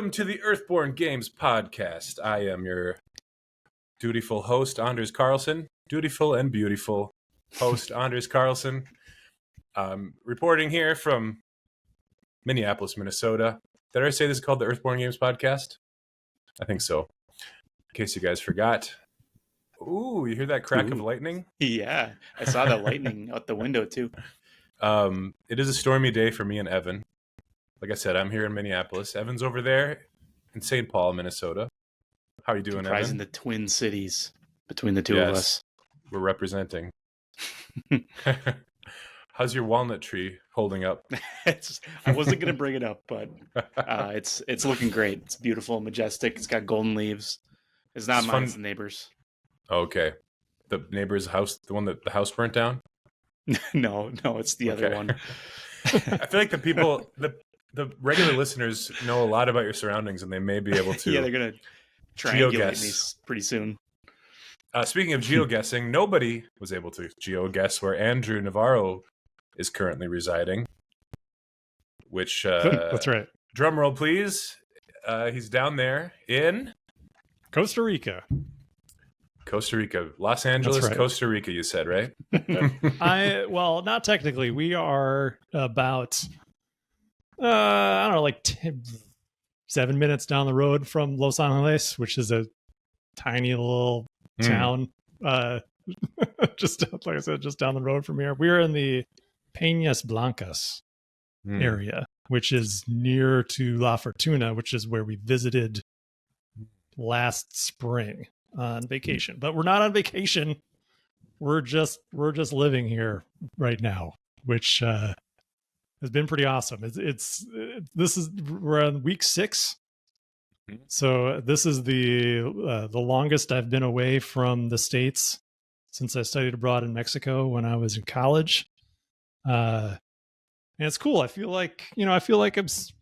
Welcome to the Earthborne Games podcast. I am your dutiful host, Anders Carlson. Dutiful and beautiful host, Anders Carlson. Reporting here from Minneapolis, Minnesota. Did I say this is called the Earthborne Games podcast? I think so. In case you guys forgot. Ooh, you hear that crack of lightning? Yeah, I saw that lightning out the window too. It is a stormy day for me and Evan. Like I said, I'm here in Minneapolis. Evan's over there in St. Paul, Minnesota. How are you doing, Comprising Evan? the twin cities between the two of us. We're representing. How's your walnut tree holding up? I wasn't going to bring it up, but it's looking great. It's beautiful, majestic. It's got golden leaves. It's not mine, it's the neighbor's. Okay. The neighbor's house, the one that the house burnt down? No, it's the other one. I feel like the regular listeners know a lot about your surroundings, and they may be able to. Yeah, they're gonna triangulate me pretty soon. Speaking of geoguessing, nobody was able to geoguess where Andrew Navarro is currently residing. Which that's right. Drum roll, please. He's down there in Costa Rica. Los Angeles, right. Costa Rica. You said, right? Well, not technically. We are about I don't know, like 7 minutes down the road from Los Angeles, which is a tiny little town. Just like I said, just down the road from here. We're in the Peñas Blancas area, which is near to La Fortuna, which is where we visited last spring on vacation. But we're not on vacation. We're just living here right now, which has been pretty awesome. We're on week 6. So this is the longest I've been away from the States since I studied abroad in Mexico when I was in college. And it's cool. I feel like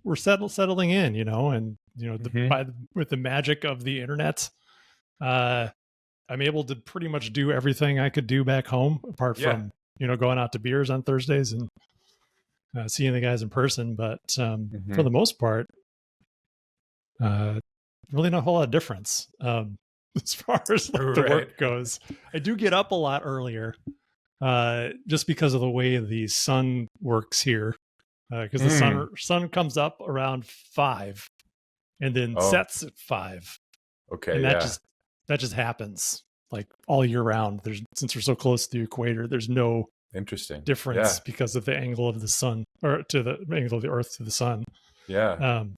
we're settling in, and with the magic of the internet, I'm able to pretty much do everything I could do back home, apart from going out to beers on Thursdays and seeing the guys in person. But for the most part, really not a whole lot of difference as far as the work goes. I do get up a lot earlier just because of the way the sun works here, because the sun comes up around 5 and then sets at 5. Okay, and that just happens like all year round. Since we're so close to the equator, there's no difference because of the angle of the sun, or to the angle of the Earth to the sun. And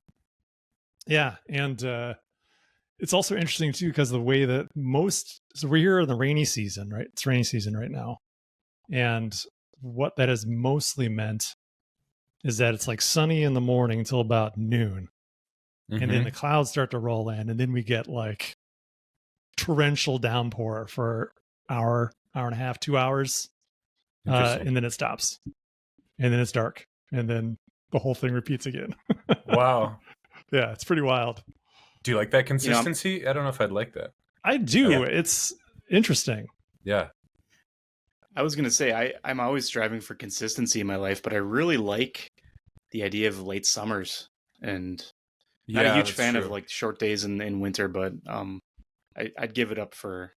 it's also interesting too because the way that so we're here in the rainy season, right? It's rainy season right now, and what that has mostly meant is that it's like sunny in the morning until about noon, and then the clouds start to roll in, and then we get like torrential downpour for hour and a half, 2 hours. And then it stops, and then it's dark, and then the whole thing repeats again. Wow. Yeah, it's pretty wild. Do you like that consistency? I don't know if I'd like that. I do. It's interesting. Yeah. I was going to say, I'm always striving for consistency in my life, but I really like the idea of late summers, and not a huge fan of like short days in winter, but I'd give it up for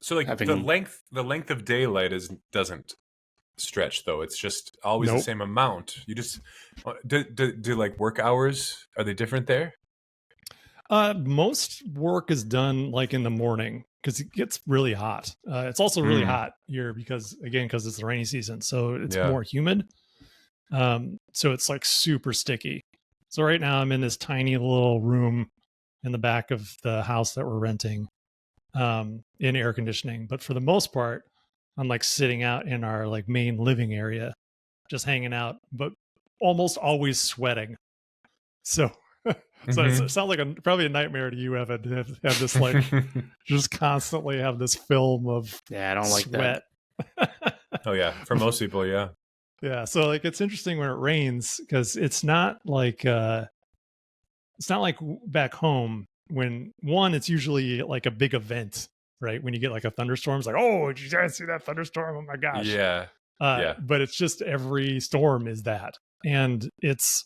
so like having the length of daylight doesn't stretch, though. It's just always the same amount. You just do like work hours, are they different there? Most work is done like in the morning because it gets really hot. It's also really hot here because it's the rainy season, so it's more humid. So it's like super sticky. So right now I'm in this tiny little room in the back of the house that we're renting, in air conditioning. But for the most part, I'm like sitting out in our like main living area, just hanging out, but almost always sweating. So, it sounds like probably a nightmare to you, Evan, to have this like just constantly have this film of I don't like sweat. That. Oh yeah, for most people, yeah. Yeah, so like it's interesting when it rains because it's not like back home when it's usually like a big event, right? When you get like a thunderstorm, it's like, oh, did you guys see that thunderstorm? Oh my gosh. Yeah. But it's just every storm is that. And it's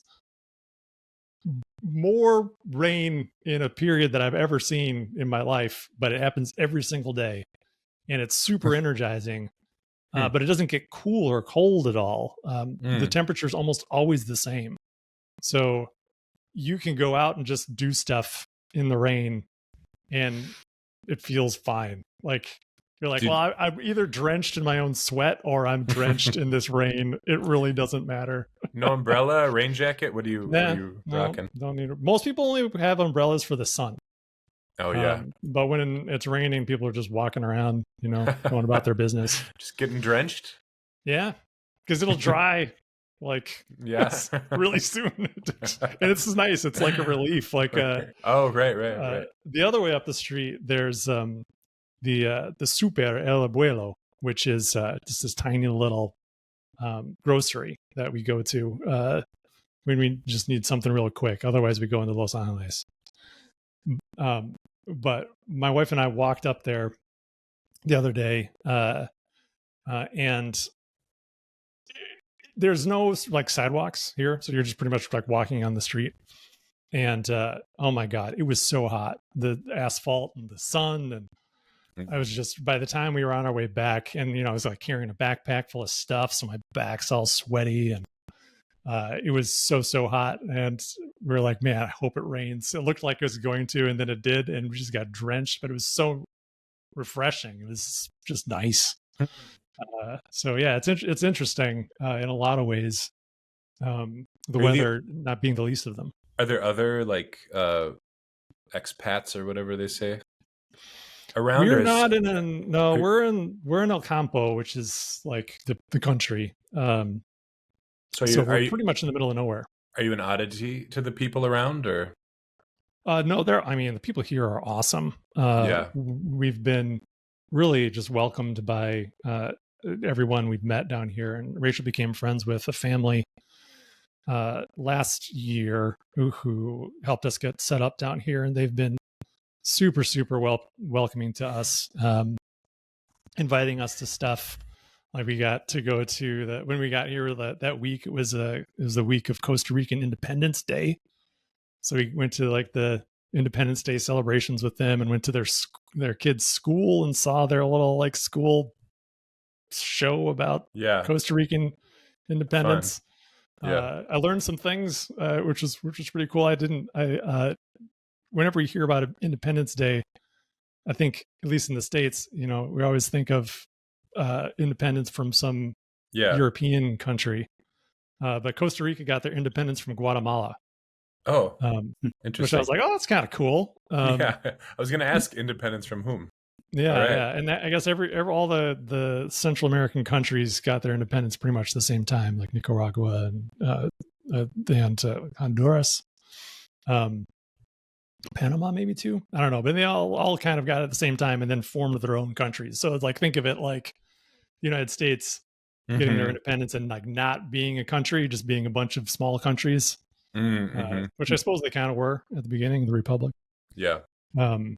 more rain in a period that I've ever seen in my life, but it happens every single day, and it's super energizing. But it doesn't get cool or cold at all. The temperature is almost always the same, so you can go out and just do stuff in the rain, and it feels fine. Like you're like, well, I'm either drenched in my own sweat or I'm drenched in this rain. It really doesn't matter. No umbrella, rain jacket. What are you rocking? Don't need. Most people only have umbrellas for the sun. Oh yeah. But when it's raining, people are just walking around, going about their business. Just getting drenched. Yeah, because it'll dry really soon, and it's nice. It's like a relief. Like right. The other way up the street, there's the Super El Abuelo, which is just this tiny little grocery that we go to when we just need something real quick. Otherwise, we go into Los Angeles. But my wife and I walked up there the other day, and there's no like sidewalks here, so you're just pretty much like walking on the street. And oh my god, it was so hot, the asphalt and the sun, and I was just, by the time we were on our way back, and I was like carrying a backpack full of stuff, so my back's all sweaty, and it was so hot, and we were like, man, I hope it rains. It looked like it was going to, and then it did, and we just got drenched, but it was so refreshing. It was just nice. So yeah, it's interesting in a lot of ways. The weather not being the least of them. Are there other like expats or whatever they say around? We're not in we're in El Campo, which is like the country. So we're pretty much in the middle of nowhere. Are you an oddity to the people around, or? No, the people here are awesome. We've been really just welcomed by everyone we've met down here, and Rachel became friends with a family last year who helped us get set up down here, and they've been super welcoming to us, inviting us to stuff. Like we got to go to when we got here that week, it was the week of Costa Rican Independence Day. So we went to like the Independence Day celebrations with them, and went to their kids' school and saw their little like school show about Costa Rican independence. I learned some things, which was pretty cool. Whenever you hear about Independence Day, I think, at least in the States, we always think of independence from some European country, but Costa Rica got their independence from Guatemala. Oh, interesting. Which I was like, oh, that's kind of cool. I was going to ask independence from whom. And I guess all the Central American countries got their independence pretty much the same time, like Nicaragua and Honduras, Panama maybe too. I don't know, but they all kind of got it at the same time and then formed their own countries. So it's like, think of it like the United States getting their independence and like not being a country, just being a bunch of small countries, which I suppose they kind of were at the beginning of the Republic. Yeah. So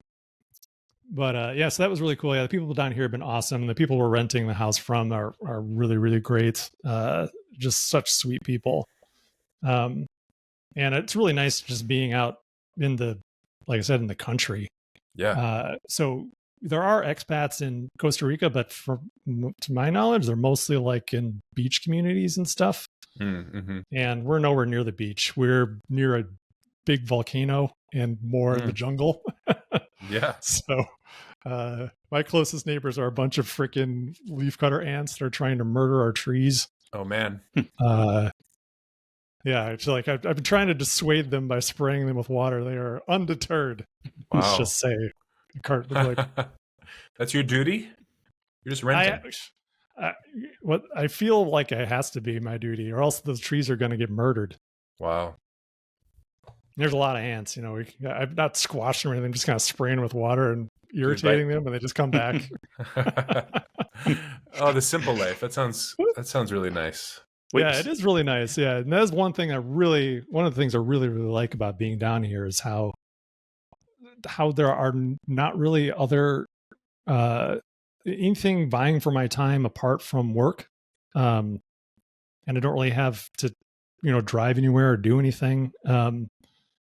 that was really cool. Yeah, the people down here have been awesome. The people we're renting the house from are really, really great. Just such sweet people. And it's really nice just being out like I said, in the country. Yeah. So there are expats in Costa Rica, but to my knowledge, they're mostly like in beach communities and stuff. And we're nowhere near the beach. We're near a big volcano and more in the jungle. Yeah. So my closest neighbors are a bunch of freaking leafcutter ants that are trying to murder our trees. Oh man. Yeah, it's like I've been trying to dissuade them by spraying them with water. They are undeterred. Wow. Let's just say. That's your duty? You're just renting. I feel like it has to be my duty, or else those trees are going to get murdered. Wow. There's a lot of ants. I'm not squashing them or anything. I'm just kind of spraying them with water and irritating them, and they just come back. Oh, the simple life. That sounds really nice. Yeah, it is really nice. Yeah, and that's one of the things I really like about being down here is how there are not really other anything vying for my time apart from work, and I don't really have to drive anywhere or do anything.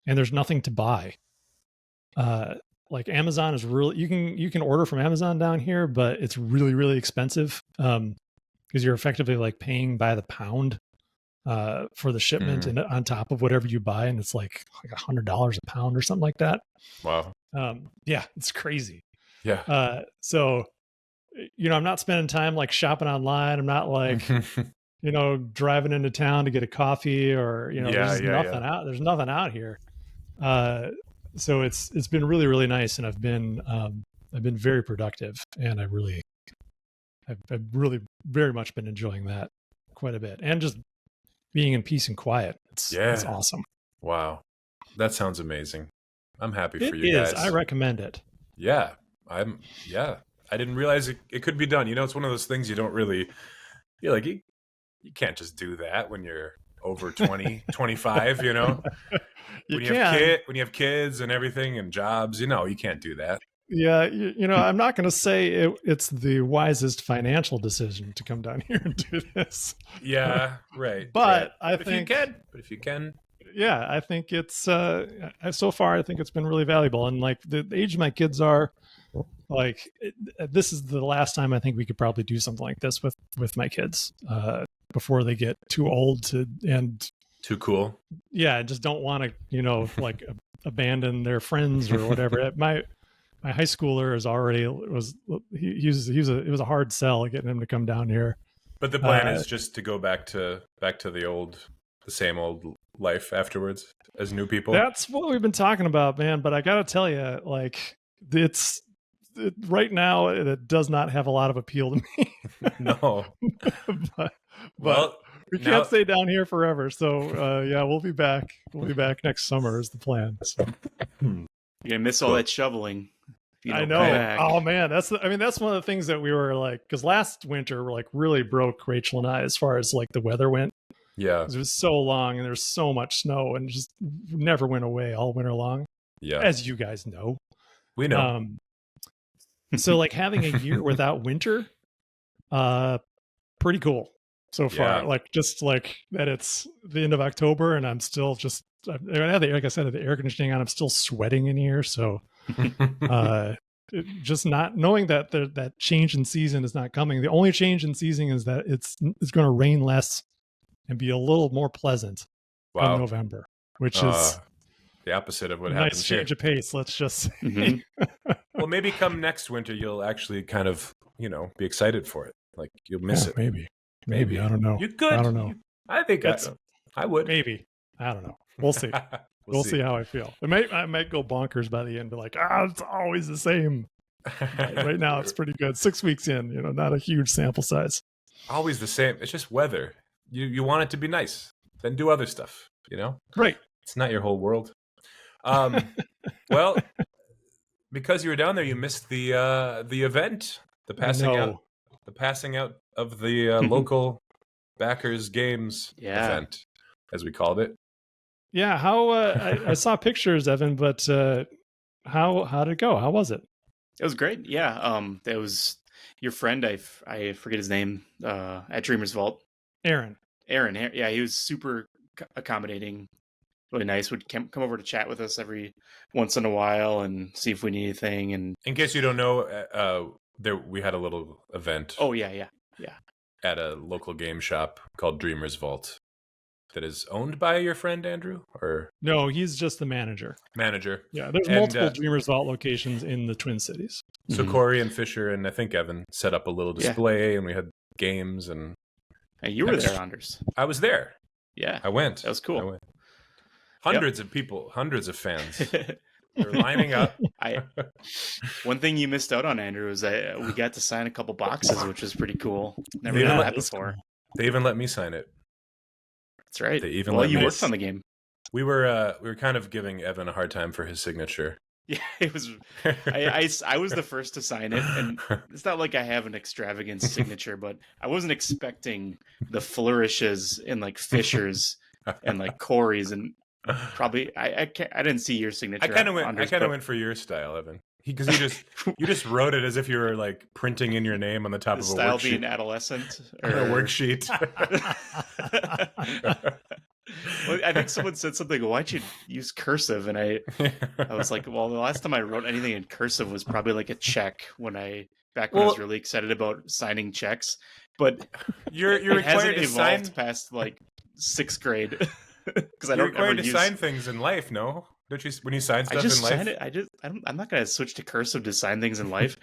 and there's nothing to buy. Like Amazon is really, you can order from Amazon down here, but it's really, really expensive. Because you're effectively like paying by the pound for the shipment and on top of whatever you buy, and it's like $100 a pound or something like that. Wow. Yeah, it's crazy. Yeah. So, I'm not spending time like shopping online. I'm not like, driving into town to get a coffee or, there's nothing out here. So it's been really, really nice, and I've been very productive, and I've really very much been enjoying that quite a bit, and just being in peace and quiet. It's awesome. Wow. That sounds amazing. I'm happy for you guys. I recommend it. Yeah. I didn't realize it could be done. It's one of those things you don't really, you're like, you can't just do that when you're over 20, 25, When you have kids and everything and jobs, you can't do that. Yeah, I'm not going to say it's the wisest financial decision to come down here and do this. Yeah, right. But right. I think if you can. Yeah, I think it's so far I think it's been really valuable, and like the age my kids are, like this is the last time I think we could probably do something like this with my kids before they get too old and too cool. Yeah, just don't want to like abandon their friends or whatever. My high schooler it was a hard sell getting him to come down here. But the plan is just to go back to the same old life afterwards as new people. That's what we've been talking about, man. But I got to tell you, like right now it does not have a lot of appeal to me. No, but we can't stay down here forever. So we'll be back. We'll be back next summer is the plan. So. You're gonna miss all that shoveling. I know. Oh man, that's one of the things that we were like, because last winter like really broke Rachel and I as far as like the weather went. Yeah, it was so long and there's so much snow and just never went away all winter long. Yeah, as you guys know, we know. So like having a year without winter, pretty cool so far. Yeah. Like just like that, it's the end of October and I'm still just like I said, the air conditioning on. I'm still sweating in here, so. Just not knowing that that change in season is not coming. The only change in season is that it's going to rain less and be a little more pleasant in November, which is the opposite of what happens. Nice change of pace, let's just say. Mm-hmm. Well, maybe come next winter, you'll actually kind of be excited for it. Like you'll miss it. Maybe I don't know. You could. I don't know. I think I would. Maybe I don't know. We'll see. We'll see how I feel. I might go bonkers by the end, but like, it's always the same. Right now, it's pretty good. 6 weeks in, not a huge sample size. Always the same. It's just weather. You want it to be nice, then do other stuff. Right. It's not your whole world. Well, because you were down there, you missed the event, the passing out of the local backers games event, as we called it. Yeah, how I saw pictures, Evan, but how did it go? How was it? It was great. Yeah, that was your friend. I forget his name at Dreamer's Vault. Aaron. Yeah, he was super accommodating, really nice. Would come over to chat with us every once in a while and see if we need anything. And in case you don't know, we had a little event. Oh yeah. At a local game shop called Dreamer's Vault. That is owned by your friend Andrew, or no? He's just the manager. Yeah, there's multiple Dreamers Vault locations in the Twin Cities. So Corey and Fischer and I think Evan set up a little display, and we had games and you were there, Anders. I was there. Yeah, I went. That was cool. I went. Hundreds of people, hundreds of fans. They're lining up. One thing you missed out on, Andrew, is that we got to sign a couple boxes, which was pretty cool. Never done that before. They even let me sign it. That's right. You worked on the game. We were kind of giving Evan a hard time for his signature. Yeah, it was. I was the first to sign it, and it's not like I have an extravagant signature, but I wasn't expecting the flourishes and like Fischer's and like Corey's, and probably I didn't see your signature. I kind of went for your style, Evan. Because you just wrote it as if you were like printing in your name on the top of a worksheet. Style being adolescent or a worksheet. Well, I think someone said something. Why'd you use cursive? And I was like, well, the last time I wrote anything in cursive was probably like a check when I was really excited about signing checks. But you're required to sign past like 6th grade because I don't required to sign things in life. No, don't you? When you sign stuff in life, I'm not gonna switch to cursive to sign things in life.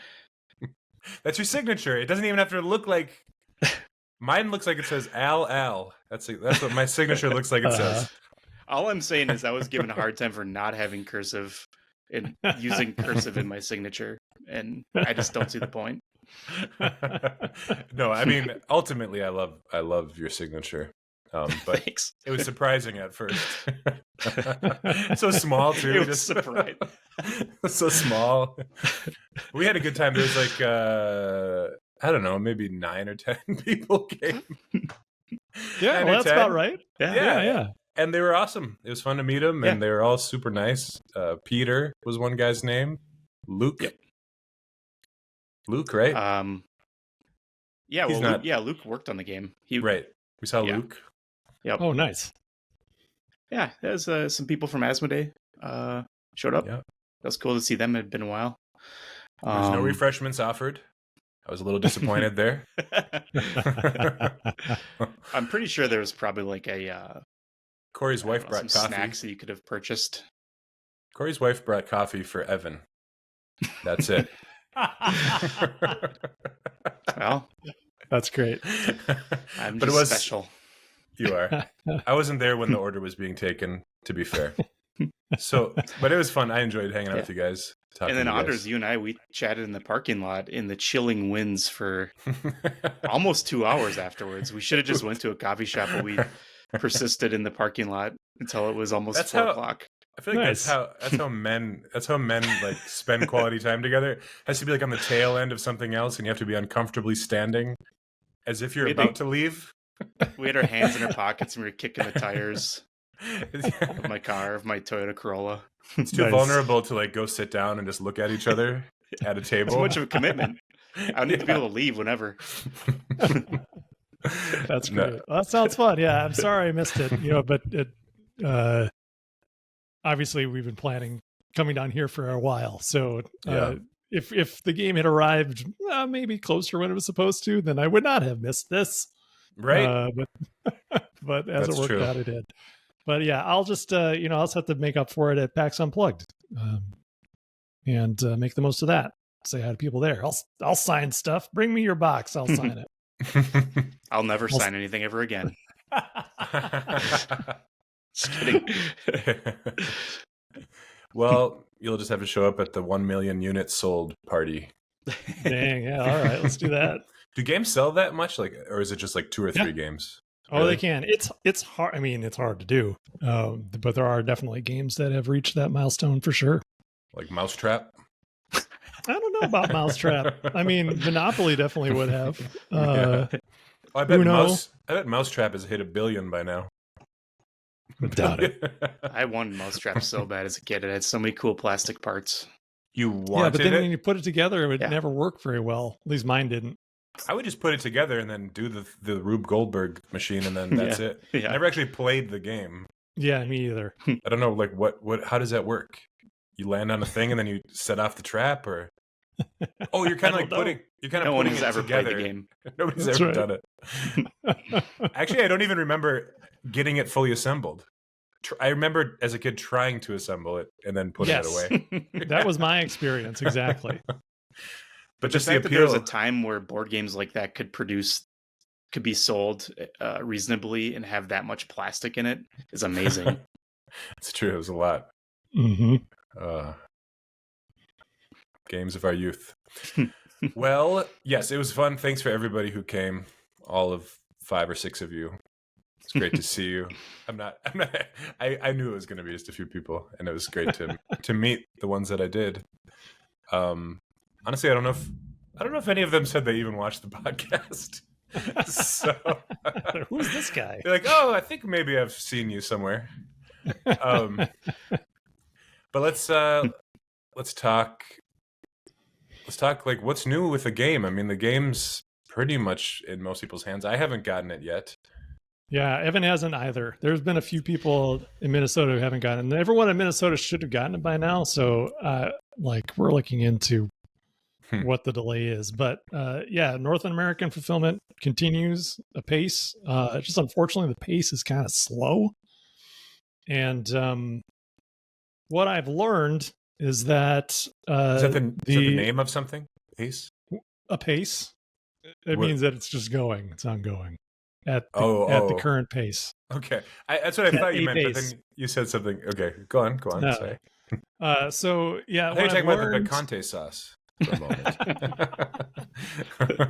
That's your signature. It doesn't even have to look like. Mine looks like it says Al. That's what my signature looks like it says. All I'm saying is I was given a hard time for not having cursive and using cursive in my signature, and I just don't see the point. No, I mean, ultimately, I love your signature. But Thanks. It was surprising at first. So small too. It was surprising. So small. We had a good time. There was like I don't know, maybe 9 or 10 people came. Yeah, well, that's 10. About right. Yeah. And they were awesome. It was fun to meet them, and they were all super nice. Peter was one guy's name. Luke. Yep. Luke, right? Yeah, well, Luke worked on the game. Right. We saw Luke. Yep. Oh, nice. Yeah, there's some people from Asmodee showed up. Yep. That was cool to see them. It had been a while. There's no refreshments offered. I was a little disappointed there. I'm pretty sure there was probably like a Corey's wife brought coffee. Snacks that you could have purchased. Corey's wife brought coffee for Evan. That's it. Well, that's great. I'm just special. You are. I wasn't there when the order was being taken, to be fair. So, but it was fun. I enjoyed hanging out with you guys. And then Anders, you and I, we chatted in the parking lot in the chilling winds for almost 2 hours afterwards. We should have just went to a coffee shop, but we persisted in the parking lot until it was almost 4 o'clock. I feel like that's how men like spend quality time together. It has to be like on the tail end of something else, and you have to be uncomfortably standing as if you're about to leave. We had our hands in our pockets and we were kicking the tires of my car, of my Toyota Corolla. It's too vulnerable to like go sit down and just look at each other at a table. Too much of a commitment. I need to be able to leave whenever. That's great. Well, that sounds fun. Yeah, I'm sorry I missed it. But it obviously we've been planning coming down here for a while. So if the game had arrived maybe closer when it was supposed to, then I would not have missed this. Right. But as it worked out, it did. But yeah, I'll just I'll just have to make up for it at PAX Unplugged, and make the most of that. Say hi to people there. I'll sign stuff. Bring me your box. I'll sign it. I'll never sign anything ever again. Just kidding. Well, you'll just have to show up at the 1 million units sold party. Dang, yeah, all right, let's do that. Do games sell that much, or is it just like 2 or 3 games? Oh, really? They can. It's hard. I mean, it's hard to do, but there are definitely games that have reached that milestone for sure. Like Mousetrap. I don't know about Mousetrap. I mean, Monopoly definitely would have. I bet Mousetrap has hit 1 billion by now. Doubt it. I wanted Mousetrap so bad as a kid. It had so many cool plastic parts. You wanted but then when you put it together, it would never work very well. At least mine didn't. I would just put it together and then do the Rube Goldberg machine, and then that's it. Yeah. I never actually played the game. Yeah, me either. I don't know, like what how does that work? You land on a thing and then you set off the trap, or you're kind of like putting no one has ever together. Played the game. Nobody's ever done it. Actually, I don't even remember getting it fully assembled. I remember as a kid trying to assemble it and then putting it away. That was my experience, exactly. But just the fact that there was a time where board games like that could be sold reasonably and have that much plastic in it is amazing. It's true. It was a lot. Mm-hmm. Games of our youth. Well, yes, it was fun. Thanks for everybody who came. All of 5 or 6 of you. It's great to see you. I knew it was going to be just a few people, and it was great to meet the ones that I did. Honestly, I don't know if any of them said they even watched the podcast. So who's this guy? They're like, I think maybe I've seen you somewhere. But let's talk like what's new with the game. I mean, the game's pretty much in most people's hands. I haven't gotten it yet. Yeah, Evan hasn't either. There's been a few people in Minnesota who haven't gotten it. And everyone in Minnesota should have gotten it by now. So, we're looking into what the delay is. But North American fulfillment continues apace. Just unfortunately, the pace is kind of slow. And what I've learned is that is that the name of something? Pace? A pace. It means that it's just going. It's ongoing at the current pace. Okay, that's what I thought you meant. But then you said something. Okay, go on. No. Sorry. So yeah, I thought you were talking about the picante sauce for a moment.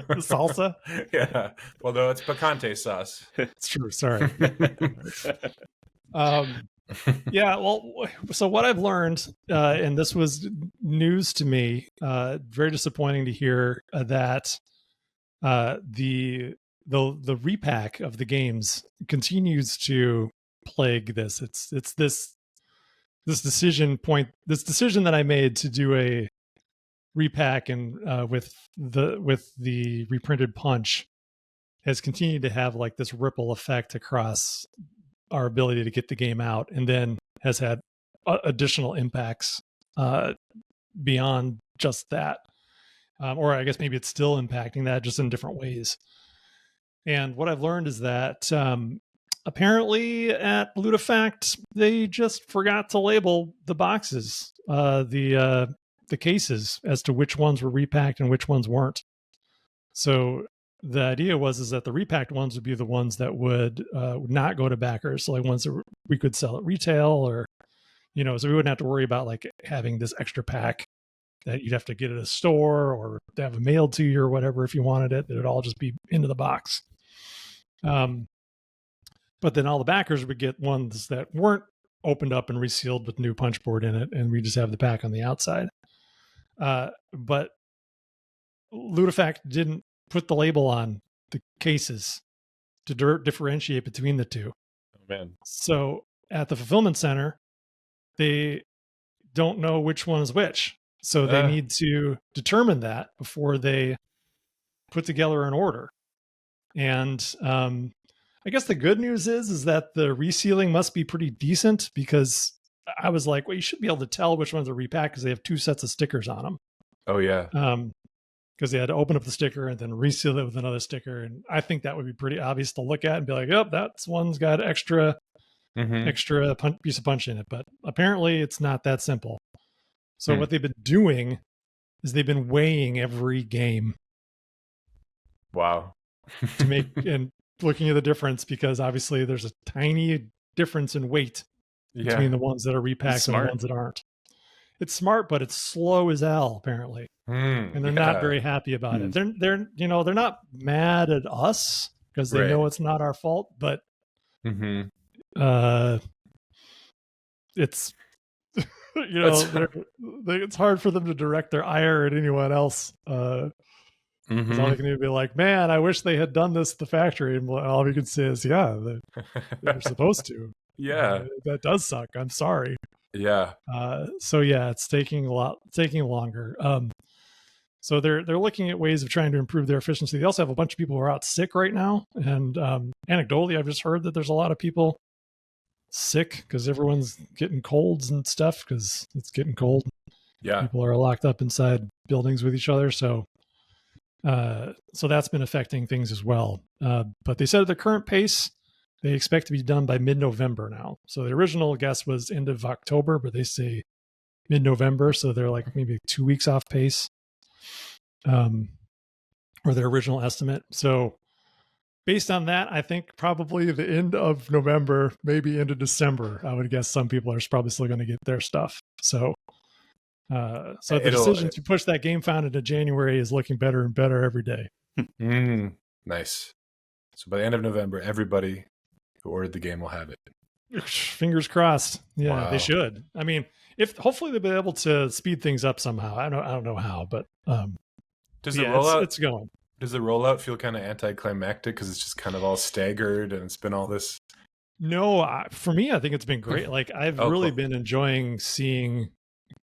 The salsa. Yeah. Well, no, it's picante sauce. It's true. Sorry. Yeah. Well, so what I've learned, and this was news to me, very disappointing to hear that the repack of the games continues to plague this. It's this decision that I made to do a repack and with the reprinted punch has continued to have like this ripple effect across our ability to get the game out, and then has had additional impacts beyond just that. Or I guess maybe it's still impacting that, just in different ways. And what I've learned is that apparently at Ludifact, they just forgot to label the boxes, the cases, as to which ones were repacked and which ones weren't. So the idea is that the repacked ones would be the ones that would not go to backers, so like ones that we could sell at retail, or so we wouldn't have to worry about like having this extra pack that you'd have to get at a store or have it mailed to you or whatever if you wanted it. That it'd all just be into the box. But then all the backers would get ones that weren't opened up and resealed with new punch board in it, and we just have the pack on the outside. But Ludifact didn't put the label on the cases to differentiate between the two. Oh, man. So at the fulfillment center, they don't know which one is which. So they need to determine that before they put together an order. And I guess the good news is that the resealing must be pretty decent, because I was like, well, you should be able to tell which ones are repacked because they have two sets of stickers on them. Oh, yeah. Because they had to open up the sticker and then reseal it with another sticker. And I think that would be pretty obvious to look at and be like, yep, that's one's got extra piece of punch in it. But apparently it's not that simple. So what they've been doing is they've been weighing every game. Wow. To make and looking at the difference, because obviously there's a tiny difference in weight between the ones that are repacked and the ones that aren't. It's smart, but it's slow as hell, apparently. And they're not very happy about it. They're not mad at us because they know it's not our fault, but it's it's hard for them to direct their ire at anyone else. All they can do is be like, man, I wish they had done this at the factory. And all we can say is, yeah, they're supposed to. Yeah. That does suck. I'm sorry. Yeah. So yeah, it's taking longer. So they're looking at ways of trying to improve their efficiency. They also have a bunch of people who are out sick right now. And anecdotally, I've just heard that there's a lot of people sick because everyone's getting colds and stuff because it's getting cold. Yeah. People are locked up inside buildings with each other. So that's been affecting things as well. But they said at the current pace, they expect to be done by mid-November now. So the original guess was end of October, but they say mid-November. So they're like maybe 2 weeks off pace, or their original estimate. So based on that, I think probably the end of November, maybe into December, I would guess some people are probably still going to get their stuff. So the decision to push that game found into January is looking better and better every day. Nice. So by the end of November, everybody who ordered the game will have it. Fingers crossed. Yeah, wow. They should. I mean, hopefully they'll be able to speed things up somehow. I don't know how, but does the rollout? It's going. Does the rollout feel kind of anticlimactic because it's just kind of all staggered and it's been all this? No, for me, I think it's been great. Like I've really been enjoying seeing,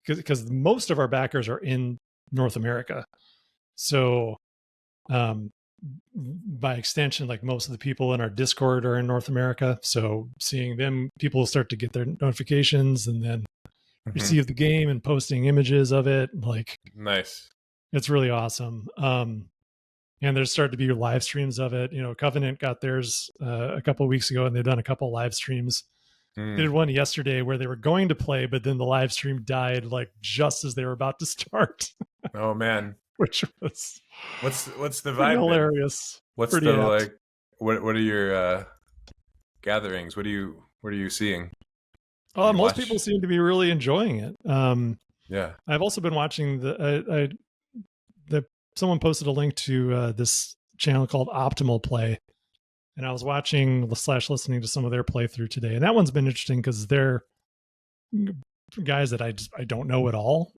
because most of our backers are in North America. So by extension, like most of the people in our Discord are in North America. So seeing them, people start to get their notifications and then receive the game and posting images of it. Like, nice. It's really awesome. And there's started to be live streams of it. Covenant got theirs a couple of weeks ago, and they've done a couple live streams. They did one yesterday where they were going to play, but then the live stream died like just as they were about to start. Oh man. Which was what's the vibe? Hilarious. What's pretty the apt. like? What are your gatherings? What are you seeing? Oh, most people seem to be really enjoying it. Yeah, I've also been watching someone posted a link to this channel called Optimal Play, and I was watching / listening to some of their playthrough today, and that one's been interesting because they're guys that I don't know at all.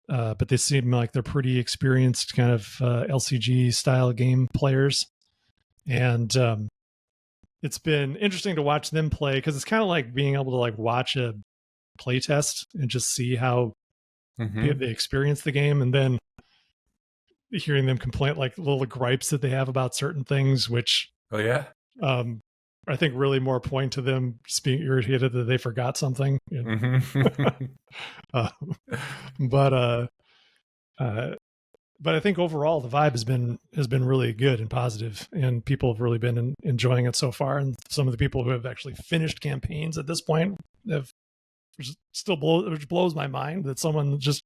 But they seem like they're pretty experienced kind of LCG style game players. And it's been interesting to watch them play because it's kind of like being able to like watch a play test and just see how they experience the game. And then hearing them complain, like little gripes that they have about certain things, which I think really more point to them just being irritated that they forgot something. But I think overall the vibe has been really good and positive, and people have really been enjoying it so far. And some of the people who have actually finished campaigns at this point which blows my mind that someone just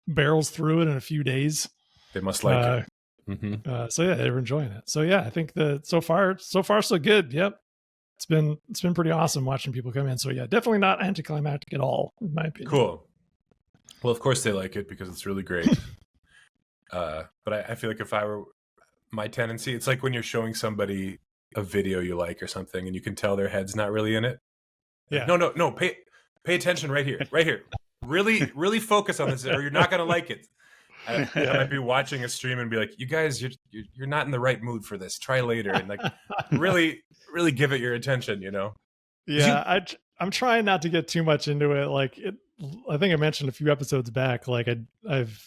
barrels through it in a few days. They must like it. So yeah, they're enjoying it. So yeah, I think that so far so good. Yep. It's been pretty awesome watching people come in. So yeah, definitely not anticlimactic at all, in my opinion. Cool. Well, of course they like it because it's really great. But I feel like if I were my tendency, it's like when you're showing somebody a video you like or something and you can tell their head's not really in it. Yeah. No, pay attention right here. Really focus on this or you're not going to like it. I might be watching a stream and be like, you guys, you're not in the right mood for this. Try later. And like really give it your attention, Yeah. I'm trying not to get too much into it. Like I think I mentioned a few episodes back, like I've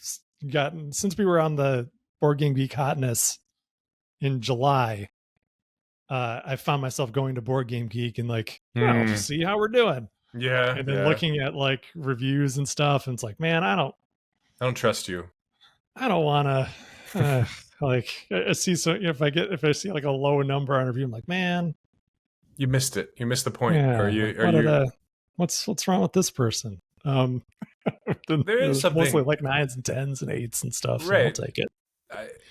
gotten, since we were on the Board Game Geek Hotness in July, I found myself going to Board Game Geek and like, I'll just see how we're doing. Yeah. And then looking at like reviews and stuff. And it's like, man, I don't trust you. I don't want to like I see. So if I see like a low number on a review, I'm like, man, you missed it. You missed the point. Yeah, what's wrong with this person? There is something mostly like 9s and 10s and 8s and stuff. So right. I'll take it.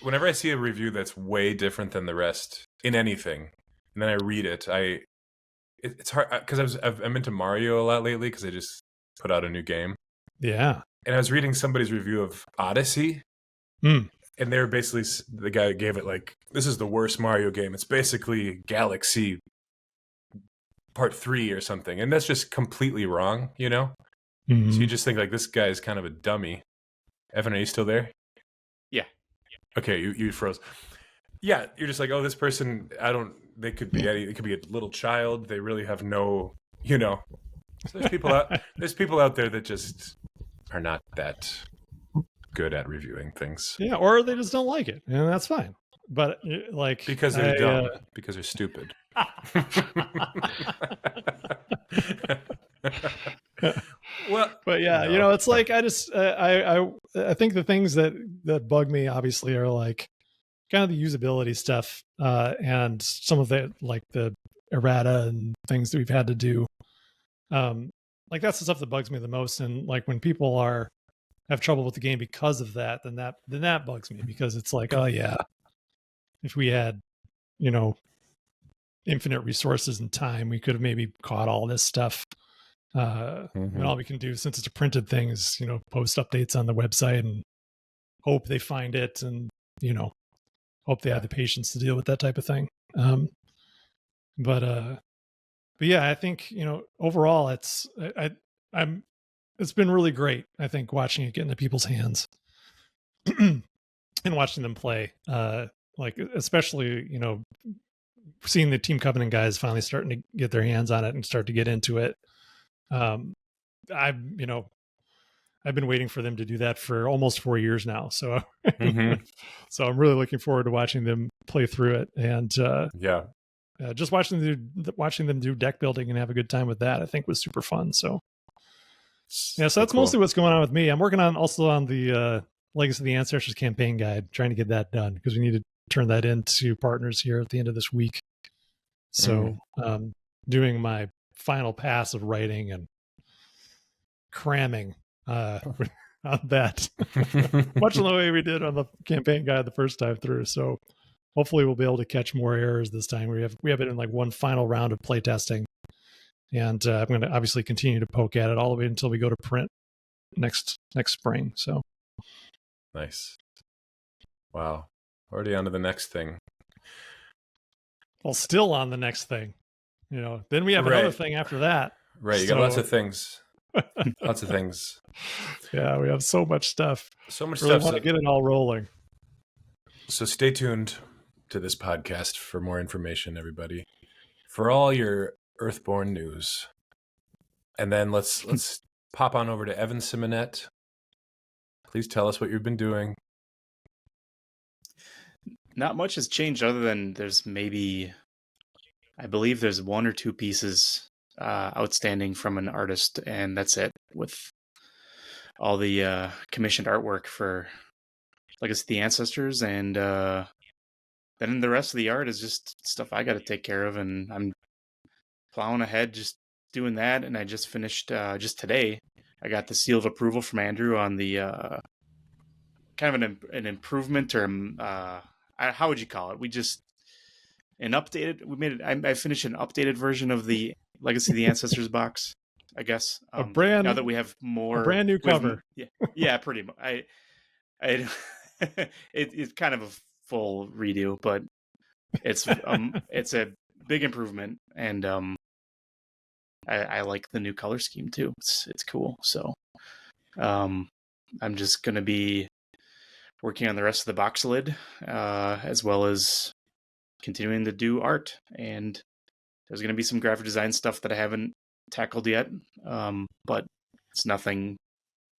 Whenever I see a review that's way different than the rest in anything, and then I read it, it's hard because I'm into Mario a lot lately because they just put out a new game. Yeah. And I was reading somebody's review of Odyssey, and they were basically, the guy gave it like, this is the worst Mario game. It's basically Galaxy Part 3 or something. And that's just completely wrong, So you just think like, this guy's kind of a dummy. Evan, are you still there? Yeah. Okay, you froze. Yeah, you're just like, oh, this person, they could be it could be a little child. They really have no, So there's people out there that just are not that good at reviewing things. Yeah, or they just don't like it, and that's fine. But like because they're dumb, because they're stupid. Well, but yeah, it's like I just I think the things that bug me obviously are like kind of the usability stuff, and some of the like the errata and things that we've had to do. Like that's the stuff that bugs me the most. And like when people have trouble with the game because of that, then that bugs me, because it's like, oh yeah, if we had, infinite resources and time, we could have maybe caught all this stuff. And all we can do, since it's a printed thing, is, post updates on the website and hope they find it, and, hope they have the patience to deal with that type of thing. But yeah, I think, overall it's been really great. I think watching it get into people's hands and watching them play, like especially, seeing the Team Covenant guys finally starting to get their hands on it and start to get into it. I I've been waiting for them to do that for almost 4 years now. So, Mm-hmm. so I'm really looking forward to watching them play through it, and just watching them do deck building and have a good time with that, I think was super fun. So, yeah, so that's mostly what's going on with me. I'm working on the Legacy of the Ancestors campaign guide, trying to get that done because we need to turn that into partners here at the end of this week. So, doing my final pass of writing and cramming on that, much the way we did on the campaign guide the first time through. So, hopefully, we'll be able to catch more errors this time. We have it in like one final round of playtesting, and I'm going to obviously continue to poke at it all the way until we go to print next spring. So, nice. Wow, already on to the next thing. Well, still on the next thing, then we have another thing after that. Right. You got lots of things. Lots of things. Yeah, we have so much stuff. So much really stuff. Want to get it all rolling. So stay tuned to this podcast for more information, everybody. For all your Earthborne news. And then let's pop on over to Evan Simonette. Please tell us what you've been doing. Not much has changed other than I believe there's one or two pieces outstanding from an artist, and that's it, with all the commissioned artwork for Legacy of the Ancestors, and then the rest of the art is just stuff I got to take care of, and I'm plowing ahead just doing that. And I just finished just today. I got the seal of approval from Andrew on the kind of an improvement, or how would you call it? We made it. I finished an updated version of the Legacy of the Ancestors box, I guess. Now that we have more, a brand new cover. Yeah, pretty much. It's kind of a full redo, but it's a big improvement, and I like the new color scheme too. It's cool. So I'm just gonna be working on the rest of the box lid, as well as continuing to do art, and there's going to be some graphic design stuff that I haven't tackled yet, but it's nothing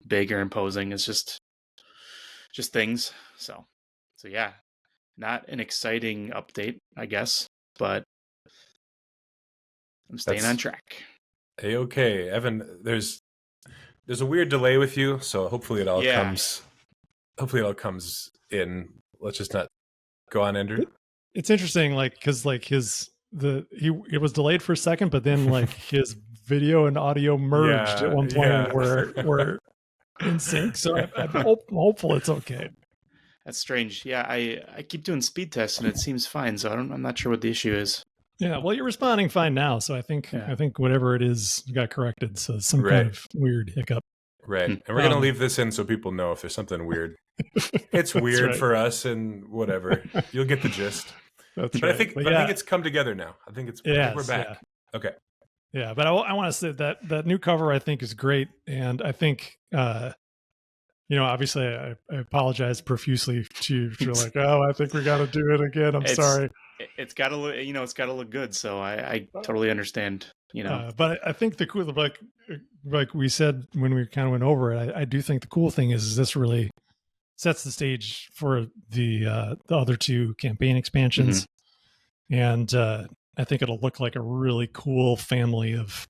big or imposing. It's just things. So yeah, not an exciting update, I guess, but I'm staying on track. Okay, Evan, there's a weird delay with you, so hopefully it all comes. Hopefully it all comes in. Let's just not go on, Andrew. It's interesting, because it was delayed for a second, but then his video and audio merged at one point and were in sync. So I'm hopeful it's okay. That's strange. Yeah, I keep doing speed tests and it seems fine. So I'm not sure what the issue is. Yeah, well, you're responding fine now, so I think whatever it is got corrected. So some kind of weird hiccup. Right, and we're gonna leave this in so people know if there's something weird. It's weird for us, and whatever. You'll get the gist. That's but right. I think it's come together now. I think we're back. Yeah. Okay. Yeah, but I want to say that new cover I think is great, and I think obviously I apologize profusely to like, I think we got to do it again. I'm sorry. It's got to look, it's got to look good. So I totally understand. But I think the cool, like we said when we kind of went over it, I do think the cool thing is this really sets the stage for the other two campaign expansions, and I think it'll look like a really cool family of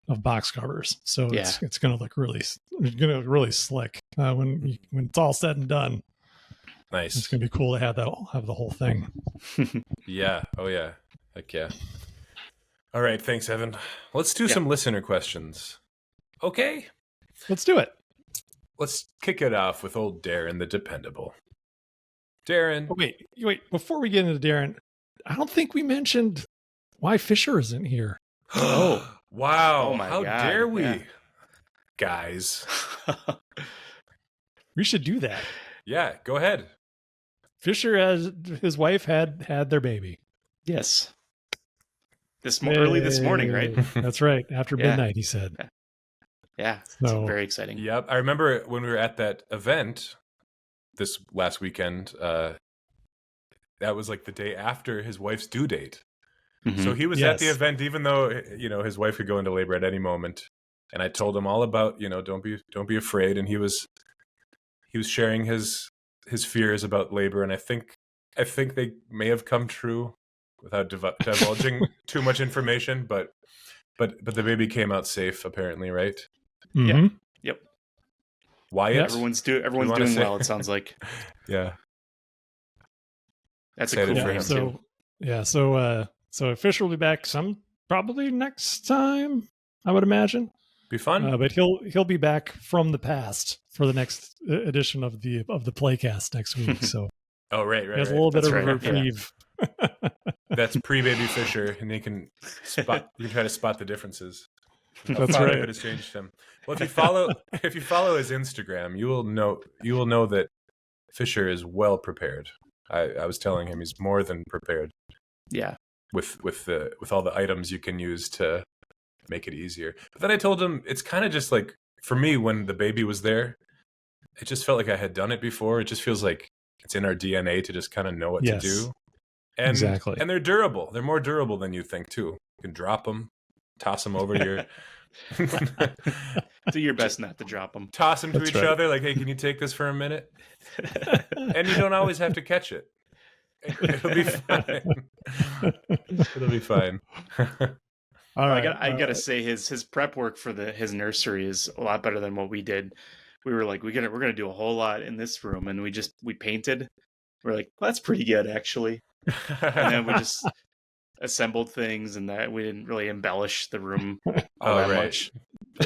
box covers. So it's going to look really slick when it's all said and done. Nice. It's going to be cool to have the whole thing. Yeah. Oh yeah. Heck yeah. All right. Thanks, Evan. Let's do some listener questions. Okay. Let's do it. Let's kick it off with old Darren, the dependable. Darren. Oh, wait. Before we get into Darren, I don't think we mentioned why Fischer isn't here. Oh, wow. Oh my How God. dare we, guys? We should do that. Yeah, go ahead. Fischer, his wife had their baby. Yes. Early this morning, right? That's right. After midnight, he said. Yeah. It's very exciting. Yep. I remember when we were at that event this last weekend, that was like the day after his wife's due date. So he was at the event, even though his wife could go into labor at any moment. And I told him all about, don't be afraid. And he was sharing his fears about labor. And I think they may have come true without divulging too much information, but the baby came out safe apparently, right? Mm-hmm. Yep. Wyatt? Yeah, everyone's doing well, it sounds like. Yeah. That's excited for him too. Yeah, so Fischer will be back probably next time, I would imagine. Be fun. But he'll be back from the past for the next edition of the Playcast next week. So oh right. He has a little bit of a reprieve. Yeah. That's pre-baby Fischer, and you can try to spot the differences. That's right. It has changed him. Well, if you follow his Instagram, you will know that Fischer is well prepared. I was telling him he's more than prepared. Yeah. With all the items you can use to make it easier. But then I told him it's kind of just like, for me, when the baby was there, it just felt like I had done it before. It just feels like it's in our DNA to just kind of know what to do. And, exactly. And they're durable. They're more durable than you think too. You can drop them, toss them over to your... Do your best not to drop them. Toss them to each other like, hey, can you take this for a minute? And you don't always have to catch it. It'll be fine. It'll be fine. All right. I gotta say his prep work for his nursery is a lot better than what we did. We were like, we're gonna do a whole lot in this room, and we painted. We're like, well, that's pretty good actually. And then we just assembled things, and that we didn't really embellish the room all that much.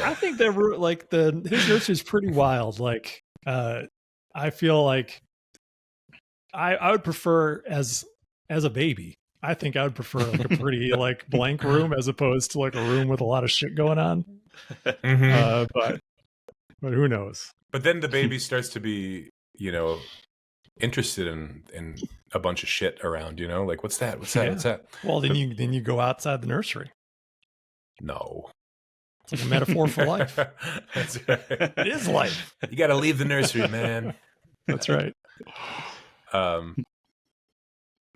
I think that his nursery is pretty wild. Like, I feel like I would prefer as a baby. I think I would prefer like a pretty like blank room as opposed to like a room with a lot of shit going on. Mm-hmm. But who knows? But then the baby starts to be, interested in a bunch of shit around. Like what's that? What's that? Yeah. What's that? Well, then you go outside the nursery. No. It's like a metaphor for life. That's right. It is life. You got to leave the nursery, man. That's right. I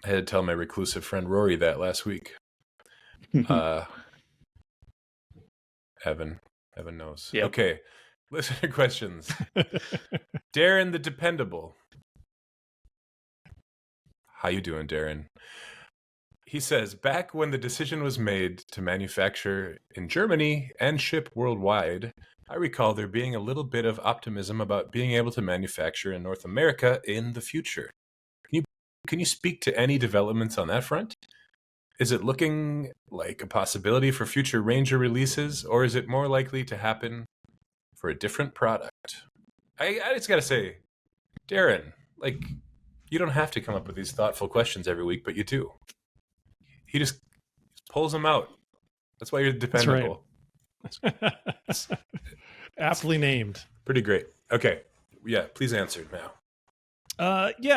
had to tell my reclusive friend Rory that last week. Evan knows. Yep. Okay. Listener questions. Darren the Dependable. How you doing, Darren? He says, back when the decision was made to manufacture in Germany and ship worldwide, I recall there being a little bit of optimism about being able to manufacture in North America in the future. Can you speak to any developments on that front? Is it looking like a possibility for future Ranger releases, or is it more likely to happen for a different product? I just got to say, Darren, like, you don't have to come up with these thoughtful questions every week, but you do. He just pulls them out. That's why you're dependable. That's right. Aptly named. Pretty great. Okay. Yeah, please answer now.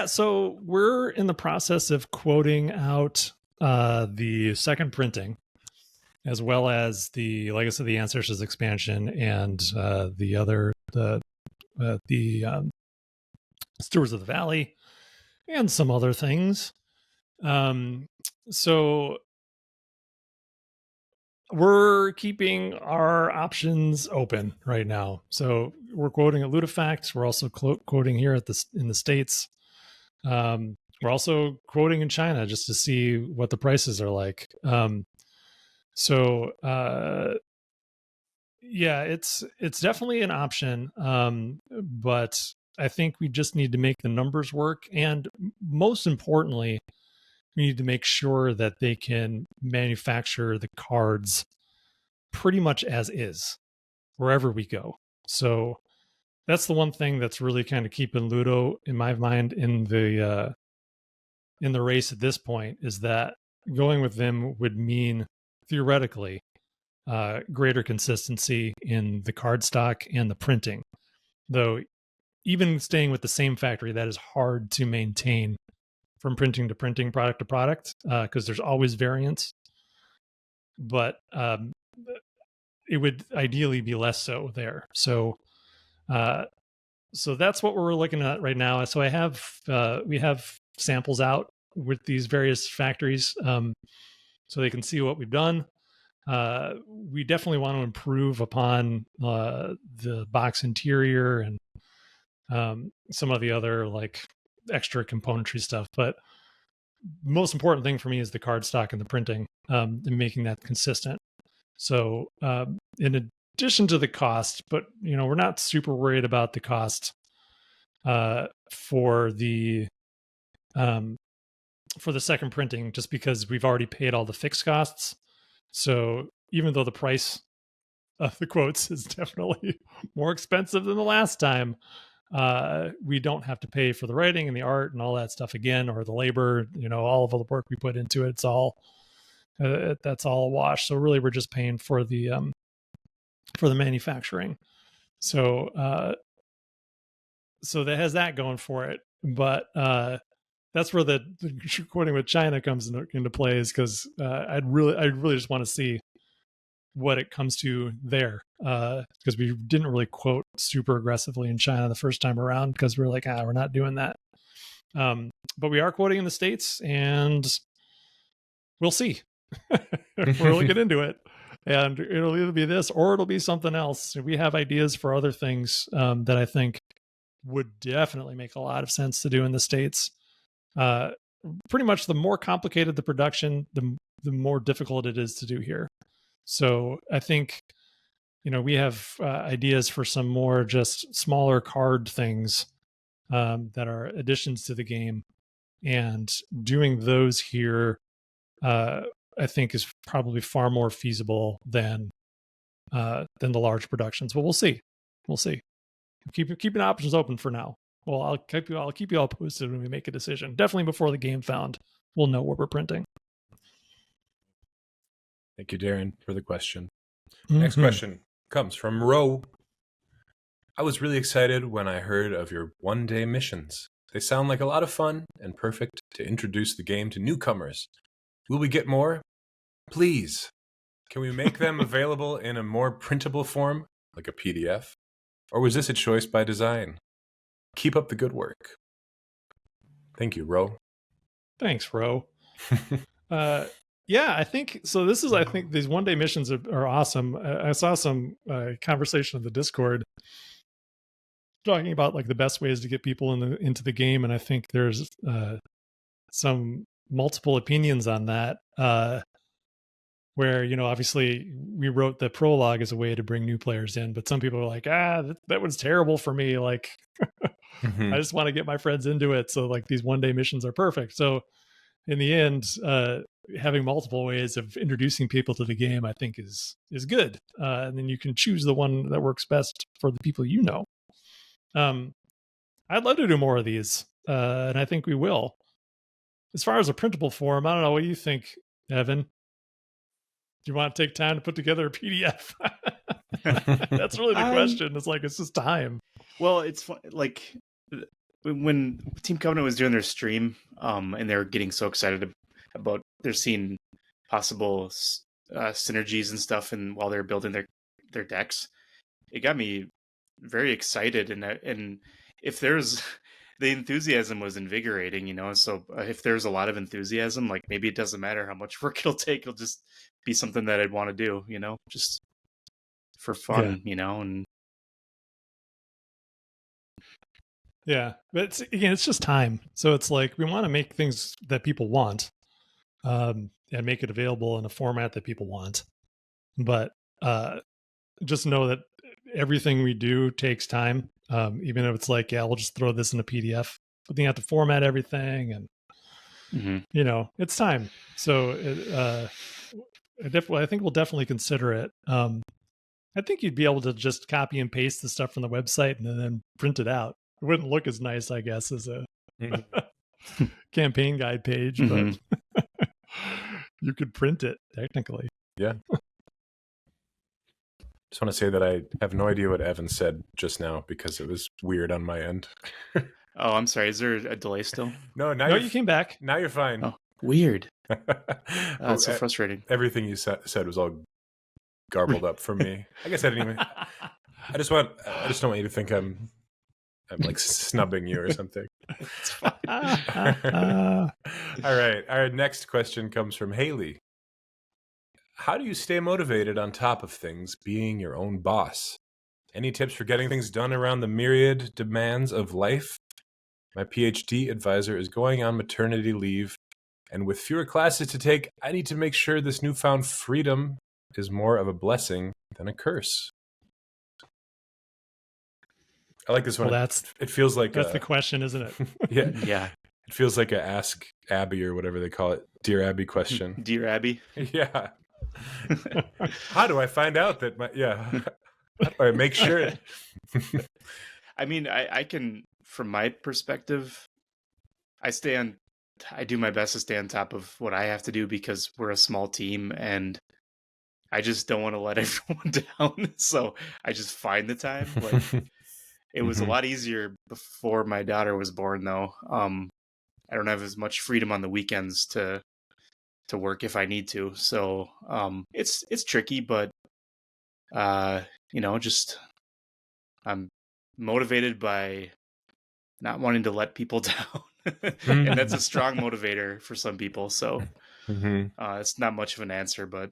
So we're in the process of quoting out the second printing, as well as the Legacy of the Ancestors expansion and the Stewards of the Valley and some other things. So we're keeping our options open right now. So we're quoting at Ludifact. We're also quoting here in the States. We're also quoting in China just to see what the prices are like. It's definitely an option. But I think we just need to make the numbers work. And most importantly, we need to make sure that they can manufacture the cards pretty much as is wherever we go. So that's the one thing that's really kind of keeping Ludo, in my mind, in the race at this point, is that going with them would mean theoretically greater consistency in the card stock and the printing. Though even staying with the same factory, that is hard to maintain from printing to printing, product to product, because there's always variance. But it would ideally be less so there. So that's what we're looking at right now. So we have samples out with these various factories, so they can see what we've done. We definitely want to improve upon the box interior and some of the other like extra componentry stuff. But most important thing for me is the card stock and the printing, and making that consistent. So in addition to the cost, but we're not super worried about the cost for the second printing, just because we've already paid all the fixed costs. So even though the price of the quotes is definitely more expensive than the last time, we don't have to pay for the writing and the art and all that stuff again, or the labor, all of the work we put into it. It's all that's all a wash. So really we're just paying for the manufacturing. So that has that going for it. But that's where the quoting with China comes into play, is because I really just want to see what it comes to there, because we didn't really quote super aggressively in China the first time around, because we're like, we're not doing that. But we are quoting in the States, and we'll see. We'll get into it, and it'll either be this or it'll be something else. We have ideas for other things that I think would definitely make a lot of sense to do in the States. Pretty much the more complicated the production, the more difficult it is to do here. So I think, we have ideas for some more just smaller card things that are additions to the game, and doing those here, I think, is probably far more feasible than the large productions. But we'll see. Keeping options open for now. Well, I'll keep you all posted when we make a decision. Definitely before the game found, we'll know what we're printing. Thank you, Darren, for the question. Next question comes from Ro. I was really excited when I heard of your one-day missions. They sound like a lot of fun and perfect to introduce the game to newcomers. Will we get more? Please. Can we make them available in a more printable form, like a PDF? Or was this a choice by design? Keep up the good work. Thank you, Ro. Thanks, Ro. Yeah, I think so. I think these one-day missions are awesome. I saw some conversation in the Discord talking about like the best ways to get people into the game, and I think there's some multiple opinions on that. Where obviously we wrote the prologue as a way to bring new players in, but some people are like, that was terrible for me. Like, I just want to get my friends into it. So like these one-day missions are perfect. So in the end, having multiple ways of introducing people to the game, I think is good. And then you can choose the one that works best for the people I'd love to do more of these, and I think we will. As far as a printable form, I don't know. What do you think, Evan? Do you want to take time to put together a PDF? That's really the question. It's just time. Well, it's fun. Like when Team Covenant was doing their stream, and they were getting so excited about they're seeing possible synergies and stuff, and while they're building their decks, it got me very excited. And if there's the enthusiasm was invigorating, so if there's a lot of enthusiasm, like maybe it doesn't matter how much work it'll take, it'll just be something that I'd want to do, just for fun, and yeah, but it's just time. So it's like we want to make things that people want, and make it available in a format that people want. But just know that everything we do takes time. Even if it's like, we'll just throw this in a PDF, but then you have to format everything, and it's time. So I think we'll definitely consider it. I think you'd be able to just copy and paste the stuff from the website and then print it out. It wouldn't look as nice, I guess, as a campaign guide page, but you could print it technically. Yeah. Just want to say that I have no idea what Evan said just now because it was weird on my end. Oh, I'm sorry. Is there a delay still? No, you came back. Now you're fine. Oh, weird. That's so frustrating. Everything you said was all garbled up for me. I guess I didn't even. I just don't want you to think I'm like snubbing you or something. It's fine. All right. Our next question comes from Haley. how do you stay motivated on top of things, being your own boss? Any tips for getting things done around the myriad demands of life? My PhD advisor is going on maternity leave, and with fewer classes to take, I need to make sure this newfound freedom is more of a blessing than a curse. I like this one. Well, it feels like that's the question, isn't it? Yeah. Yeah. It feels like a Ask Abby or whatever they call it. Dear Abby question. Dear Abby. Yeah. How do I find out that how do I make sure? I mean, I can, from my perspective, I do my best to stay on top of what I have to do because we're a small team and I just don't want to let everyone down. So I just find the time. Like, it was a lot easier before my daughter was born, though. I don't have as much freedom on the weekends to work if I need to. So it's tricky, but just I'm motivated by not wanting to let people down. And that's a strong motivator for some people. So it's not much of an answer, but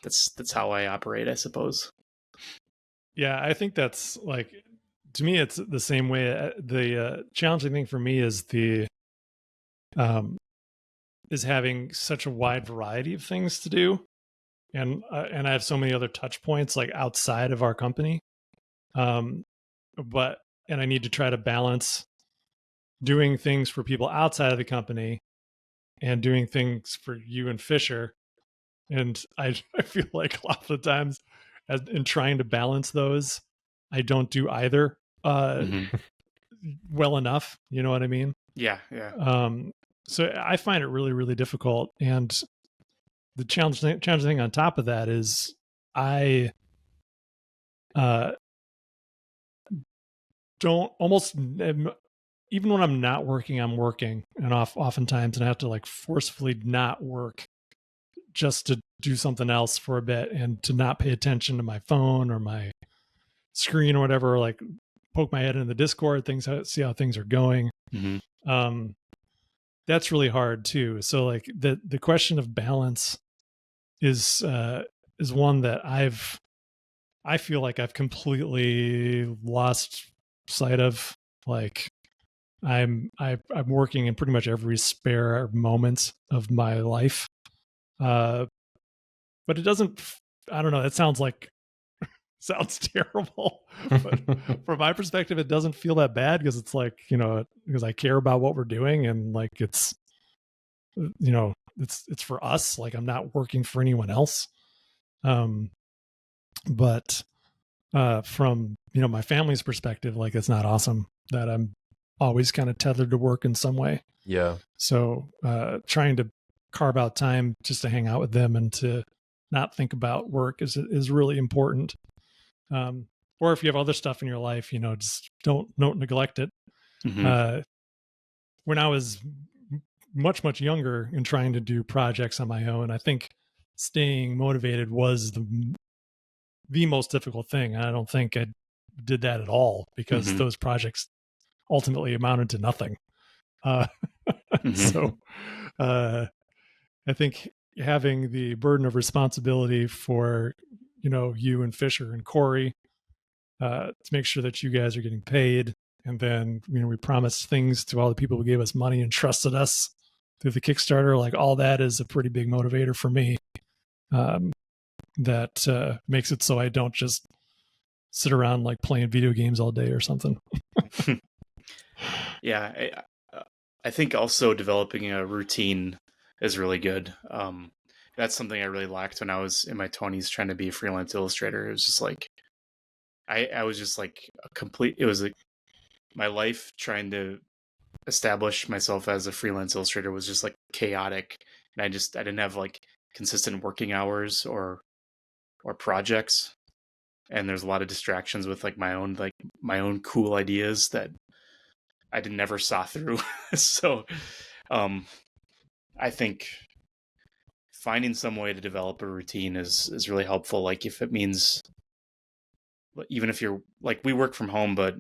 that's how I operate, I suppose. Yeah, I think that's like, to me, it's the same way. The challenging thing for me is is having such a wide variety of things to do, and I have so many other touch points like outside of our company, but I need to try to balance doing things for people outside of the company and doing things for you and Fischer, and I feel like a lot of the times, in trying to balance those, I don't do either well enough. You know what I mean? Yeah. So I find it really, really difficult. And the challenging thing on top of that is I don't even when I'm not working, I'm working, and oftentimes, and I have to like forcefully not work just to do something else for a bit and to not pay attention to my phone or my screen or whatever, like poke my head in the Discord, see how things are going. That's really hard too. So like the question of balance is one that I feel like I've completely lost sight of. Like I'm working in pretty much every spare moment of my life. But it doesn't, I don't know, it sounds terrible, but from my perspective, it doesn't feel that bad because it's like, because I care about what we're doing, and like, it's for us. Like, I'm not working for anyone else. But from, my family's perspective, like, it's not awesome that I'm always kind of tethered to work in some way. Yeah. So, trying to carve out time just to hang out with them and to not think about work is really important. Or if you have other stuff in your life, just don't neglect it. When I was much, much younger and trying to do projects on my own, I think staying motivated was the most difficult thing. I don't think I did that at all because those projects ultimately amounted to nothing. So I think having the burden of responsibility for, you and Fischer and Corey, to make sure that you guys are getting paid. And then, we promised things to all the people who gave us money and trusted us through the Kickstarter. Like, all that is a pretty big motivator for me. That makes it so I don't just sit around like playing video games all day or something. Yeah. I think also developing a routine is really good. That's something I really lacked when I was in my 20s trying to be a freelance illustrator. It was just like, I was just like my life trying to establish myself as a freelance illustrator was just like chaotic. And I didn't have like consistent working hours or projects. And there's a lot of distractions with like my own cool ideas that I never saw through. So, I think finding some way to develop a routine is really helpful. Like, if it means, even if you're like, we work from home, but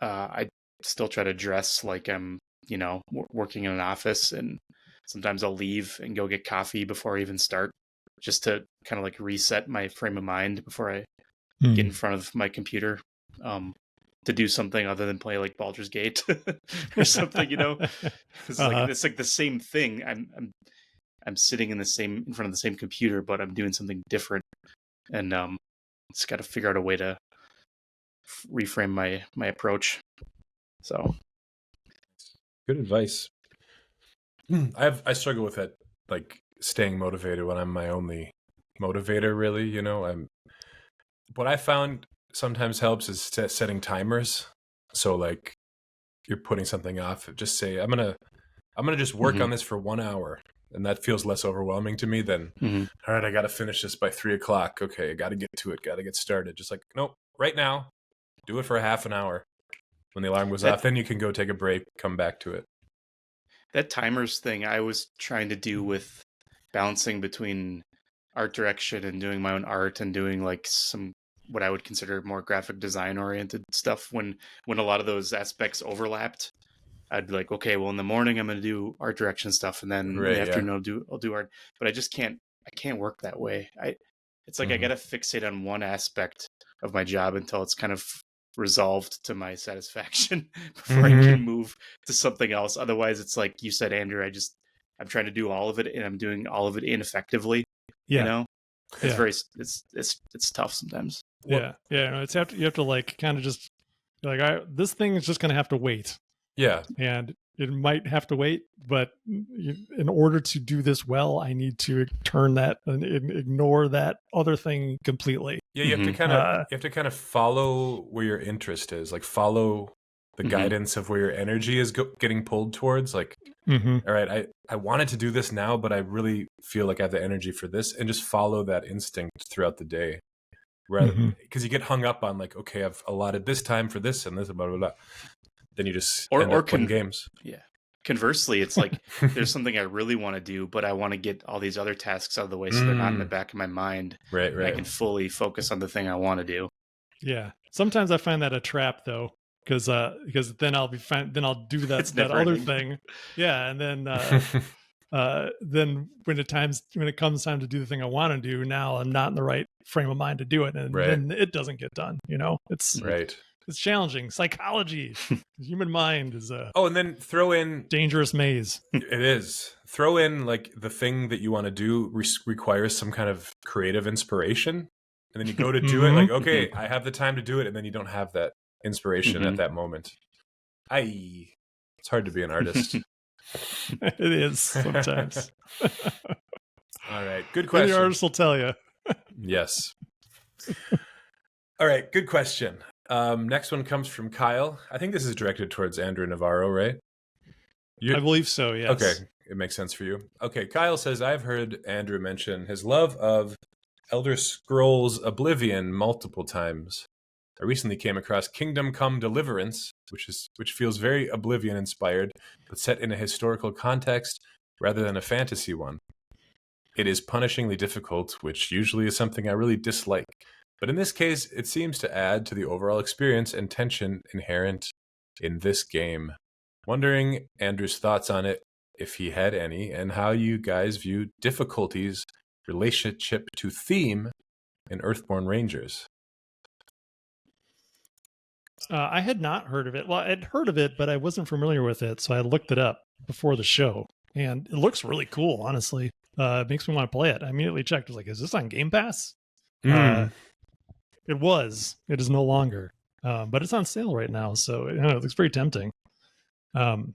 I still try to dress like I'm, working in an office, and sometimes I'll leave and go get coffee before I even start, just to kind of like reset my frame of mind before I get in front of my computer to do something other than play like Baldur's Gate or something, you know. It's like the same thing. I'm sitting in front of the same computer, but I'm doing something different, and just got to figure out a way to reframe my approach. So, good advice. I struggle with that, like staying motivated when I'm my only motivator. Really, you know, what I found sometimes helps is setting timers. So like you're putting something off. Just say I'm gonna just work on this for 1 hour. And that feels less overwhelming to me than, all right, I got to finish this by 3:00. Okay, I got to get to it. Got to get started. Just like, nope, right now, do it for half an hour. When the alarm goes off, then you can go take a break, come back to it. That timers thing I was trying to do with balancing between art direction and doing my own art and doing like some what I would consider more graphic design oriented stuff when a lot of those aspects overlapped. I'd be like, okay, well, in the morning I'm going to do art direction stuff, and then in the afternoon I'll do art. But I just can't work that way. It's like I got to fixate on one aspect of my job until it's kind of resolved to my satisfaction before I can move to something else. Otherwise, it's like you said, Andrew. I'm trying to do all of it, and I'm doing all of it ineffectively. Yeah. You know, it's it's tough sometimes. Yeah, no, you have to like kind of just like this thing is just going to have to wait. Yeah. And it might have to wait, but in order to do this well, I need to turn that and ignore that other thing completely. Yeah, you have to kind of follow where your interest is, like follow the guidance of where your energy is getting pulled towards. Like, all right, I wanted to do this now, but I really feel like I have the energy for this, and just follow that instinct throughout the day. Rather, because you get hung up on like, okay, I've allotted this time for this and this, blah blah blah. Then you just end up playing games. Yeah. Conversely, it's like there's something I really want to do, but I want to get all these other tasks out of the way so they're not in the back of my mind. Right. I can fully focus on the thing I want to do. Yeah. Sometimes I find that a trap though, because then I'll be fine. Then I'll do that other thing. Yeah, and then when it comes time to do the thing I want to do, now I'm not in the right frame of mind to do it, and then it doesn't get done. You know, it's right. It's challenging. Psychology, the human mind is and then throw in dangerous maze. It is. Throw in like the thing that you want to do requires some kind of creative inspiration, and then you go to do it. Like, okay, I have the time to do it, and then you don't have that inspiration at that moment. It's hard to be an artist. It is sometimes. All right, good question. The artist will tell you. Yes. All right, good question. Next one comes from Kyle. I think this is directed towards Andrew Navarro, right? I believe so, yes. Okay, it makes sense for you. Okay, Kyle says, I've heard Andrew mention his love of Elder Scrolls Oblivion multiple times. I recently came across Kingdom Come Deliverance, which feels very Oblivion inspired, but set in a historical context rather than a fantasy one. It is punishingly difficult, which usually is something I really dislike. But in this case, it seems to add to the overall experience and tension inherent in this game. Wondering Andrew's thoughts on it, if he had any, and how you guys view difficulties relationship to theme in Earthborne Rangers. I had not heard of it. Well, I'd heard of it, but I wasn't familiar with it, so I looked it up before the show. And it looks really cool, honestly. It makes me want to play it. I immediately checked. I was like, is this on Game Pass? It was. It is no longer. But it's on sale right now, so it looks pretty tempting. Yeah,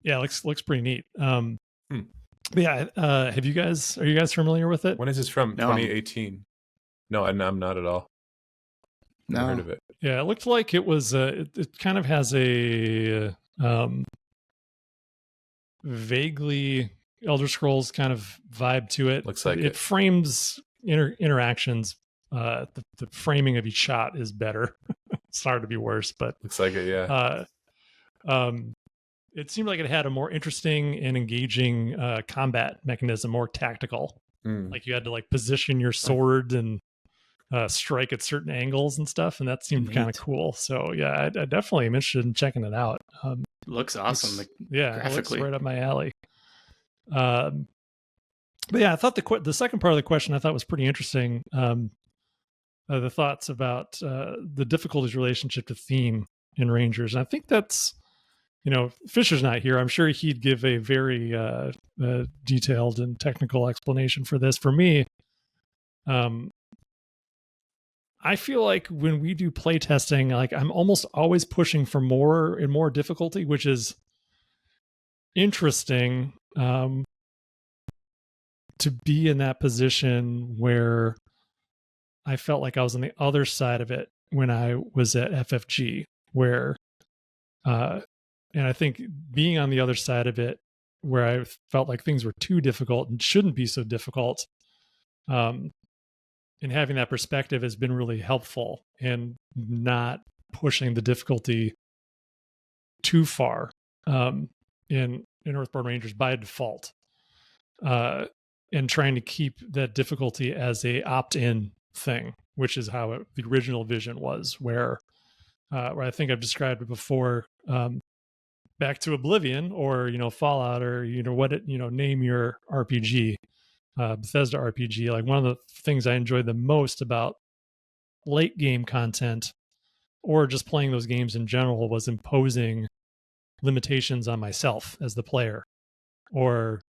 it looks pretty neat. Yeah, are you guys familiar with it? When is this from? No. 2018. No, I'm not at all. No. I've heard of it. Yeah, it looked like it was. It kind of has a vaguely Elder Scrolls kind of vibe to it. Looks like it frames interactions. The framing of each shot is better. It's hard to be worse, but looks like it. Yeah. It seemed like it had a more interesting and engaging combat mechanism, more tactical. Like you had to like position your sword and strike at certain angles and stuff, and that seemed kind of cool. So yeah, I definitely am interested in checking it out. Looks awesome. Graphically, it looks right up my alley. But yeah, I thought the second part of the question I thought was pretty interesting. The thoughts about the difficulties relationship to theme in Rangers. And I think that's, Fischer's not here. I'm sure he'd give a very detailed and technical explanation for this. For me, I feel like when we do play testing, like I'm almost always pushing for more and more difficulty, which is interesting to be in that position where I felt like I was on the other side of it when I was at FFG, where, and I think being on the other side of it, where I felt like things were too difficult and shouldn't be so difficult, and having that perspective has been really helpful in not pushing the difficulty too far in Earthborne Rangers by default, and trying to keep that difficulty as a opt-in thing, which is how the original vision was, where I think I've described it before, back to Oblivion or Fallout or name your RPG, Bethesda RPG. Like one of the things I enjoyed the most about late game content or just playing those games in general was imposing limitations on myself as the player, or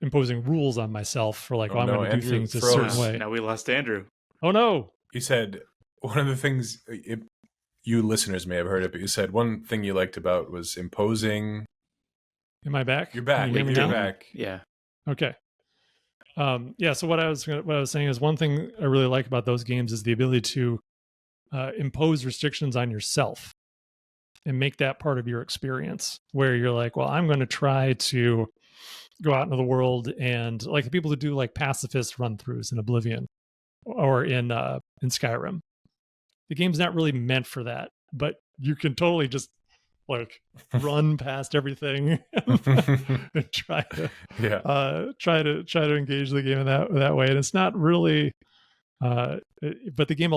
imposing rules on myself for like, I'm going to do things a certain way. Now we lost Andrew. Oh no! You said one of the things, you listeners may have heard it, but you said one thing you liked about was imposing. Am I back? You're back. You're back. Yeah. Okay. Yeah. So what I was saying is one thing I really like about those games is the ability to impose restrictions on yourself and make that part of your experience, where you're like, well, I'm going to try to go out into the world, and like the people who do like pacifist run throughs in Oblivion or in Skyrim, the game's not really meant for that, but you can totally just like run past everything and try to engage the game in that way. And it's not really but the game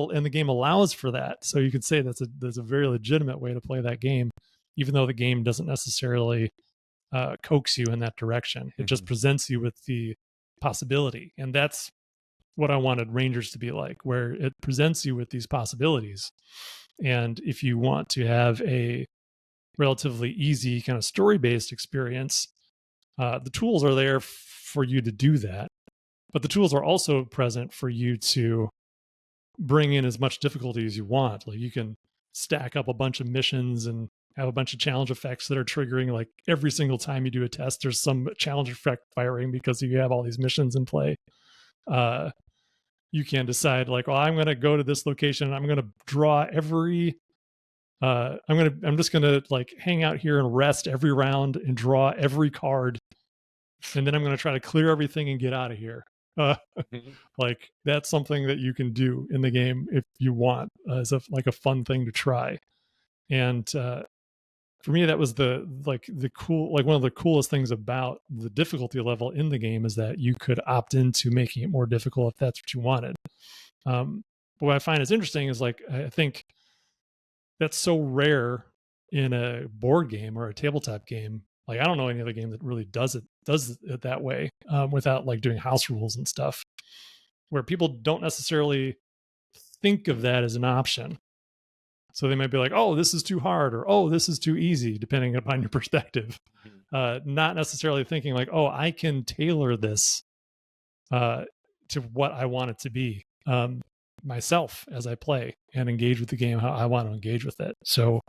allows for that, so you could say there's a very legitimate way to play that game, even though the game doesn't necessarily coax you in that direction. It just presents you with the possibility, and that's what I wanted Rangers to be like, where it presents you with these possibilities. And if you want to have a relatively easy kind of story-based experience, the tools are there for you to do that. But the tools are also present for you to bring in as much difficulty as you want. Like you can stack up a bunch of missions and have a bunch of challenge effects that are triggering, like every single time you do a test, there's some challenge effect firing because you have all these missions in play. You can decide like, well, I'm going to go to this location and I'm going to draw every I'm just going to like hang out here and rest every round and draw every card. And then I'm going to try to clear everything and get out of here. Like that's something that you can do in the game if you want, as a fun thing to try. And for me, that was the cool, like one of the coolest things about the difficulty level in the game is that you could opt into making it more difficult if that's what you wanted. But what I find is interesting is like, I think that's so rare in a board game or a tabletop game. Like I don't know any other game that really does it that way, without like doing house rules and stuff, where people don't necessarily think of that as an option. So they might be like, oh, this is too hard, or oh, this is too easy, depending upon your perspective. Not necessarily thinking like, oh, I can tailor this to what I want it to be myself as I play and engage with the game how I want to engage with it. So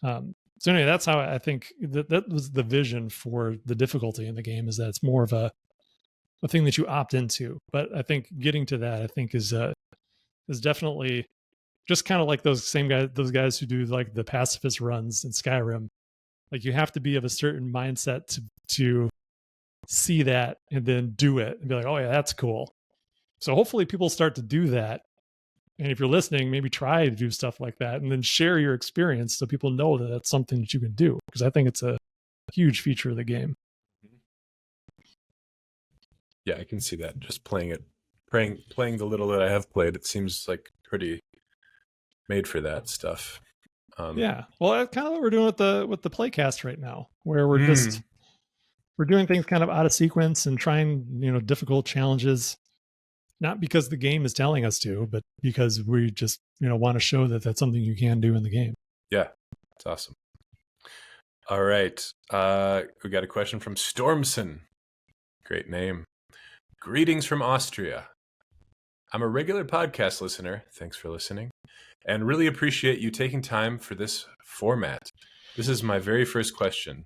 anyway, that's how I think that was the vision for the difficulty in the game, is that it's more of a thing that you opt into. But I think getting to that, I think is definitely just kind of like those guys who do like the pacifist runs in Skyrim. Like you have to be of a certain mindset to see that and then do it and be like, oh yeah, that's cool. So hopefully people start to do that. And if you're listening, maybe try to do stuff like that and then share your experience so people know that that's something that you can do, because I think it's a huge feature of the game. Yeah, I can see that. Just playing the little that I have played, it seems like pretty made for that stuff. Yeah, well, that's kind of what we're doing with the playcast right now, where we're just we're doing things kind of out of sequence and trying, difficult challenges, not because the game is telling us to, but because we just, want to show that that's something you can do in the game. Yeah, it's awesome. All right. We got a question from Stormson. Great name. Greetings from Austria. I'm a regular podcast listener. Thanks for listening. And really appreciate you taking time for this format. This is my very first question.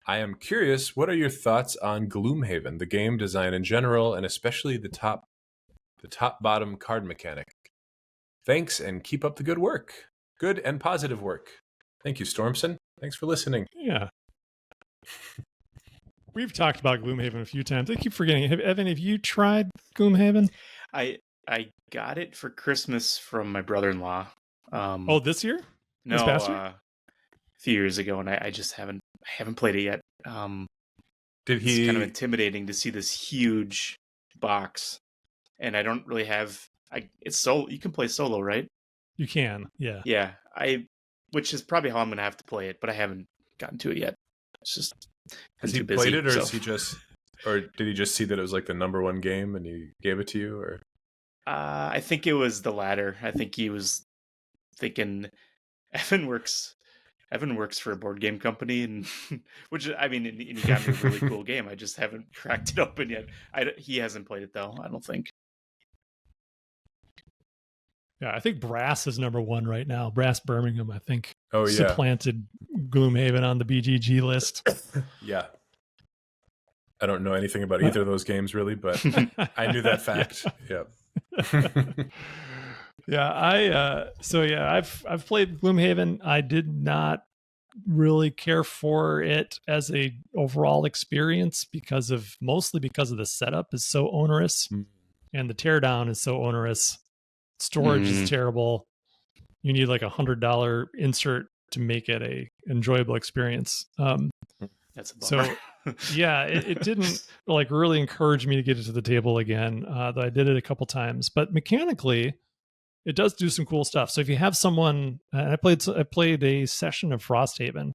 I am curious, what are your thoughts on Gloomhaven, the game design in general, and especially the top-bottom card mechanic? Thanks, and keep up the good work. Good and positive work. Thank you, Stormson. Thanks for listening. Yeah. We've talked about Gloomhaven a few times. I keep forgetting. Evan, have you tried Gloomhaven? I got it for Christmas from my brother-in-law. This year? No, this past year? A few years ago, and I just haven't played it yet. It's kind of intimidating to see this huge box, and I don't really have. It's solo. You can play solo, right? You can, yeah. Yeah, which is probably how I'm going to have to play it, but I haven't gotten to it yet. It's just has he played it, or is he just, or did he just see that it was like the number one game and he gave it to you, or? I think it was the latter. I think he was thinking Evan works for a board game company, and which I mean, and he got me a really cool game. I just haven't cracked it open yet. He hasn't played it though, I don't think. Yeah, I think Brass is number one right now. Brass Birmingham, I think, supplanted Gloomhaven on the BGG list. Yeah. I don't know anything about either of those games really, but I knew that fact. Yeah. I've played Gloomhaven. I did not really care for it as a overall experience mostly because of the setup is so onerous and the teardown is so onerous. Storage is terrible. You need like $100 insert to make it a enjoyable experience. That's a bummer. So yeah, it didn't like really encourage me to get it to the table again, though I did it a couple times. But mechanically, it does do some cool stuff. So if you have someone, I played a session of Frosthaven,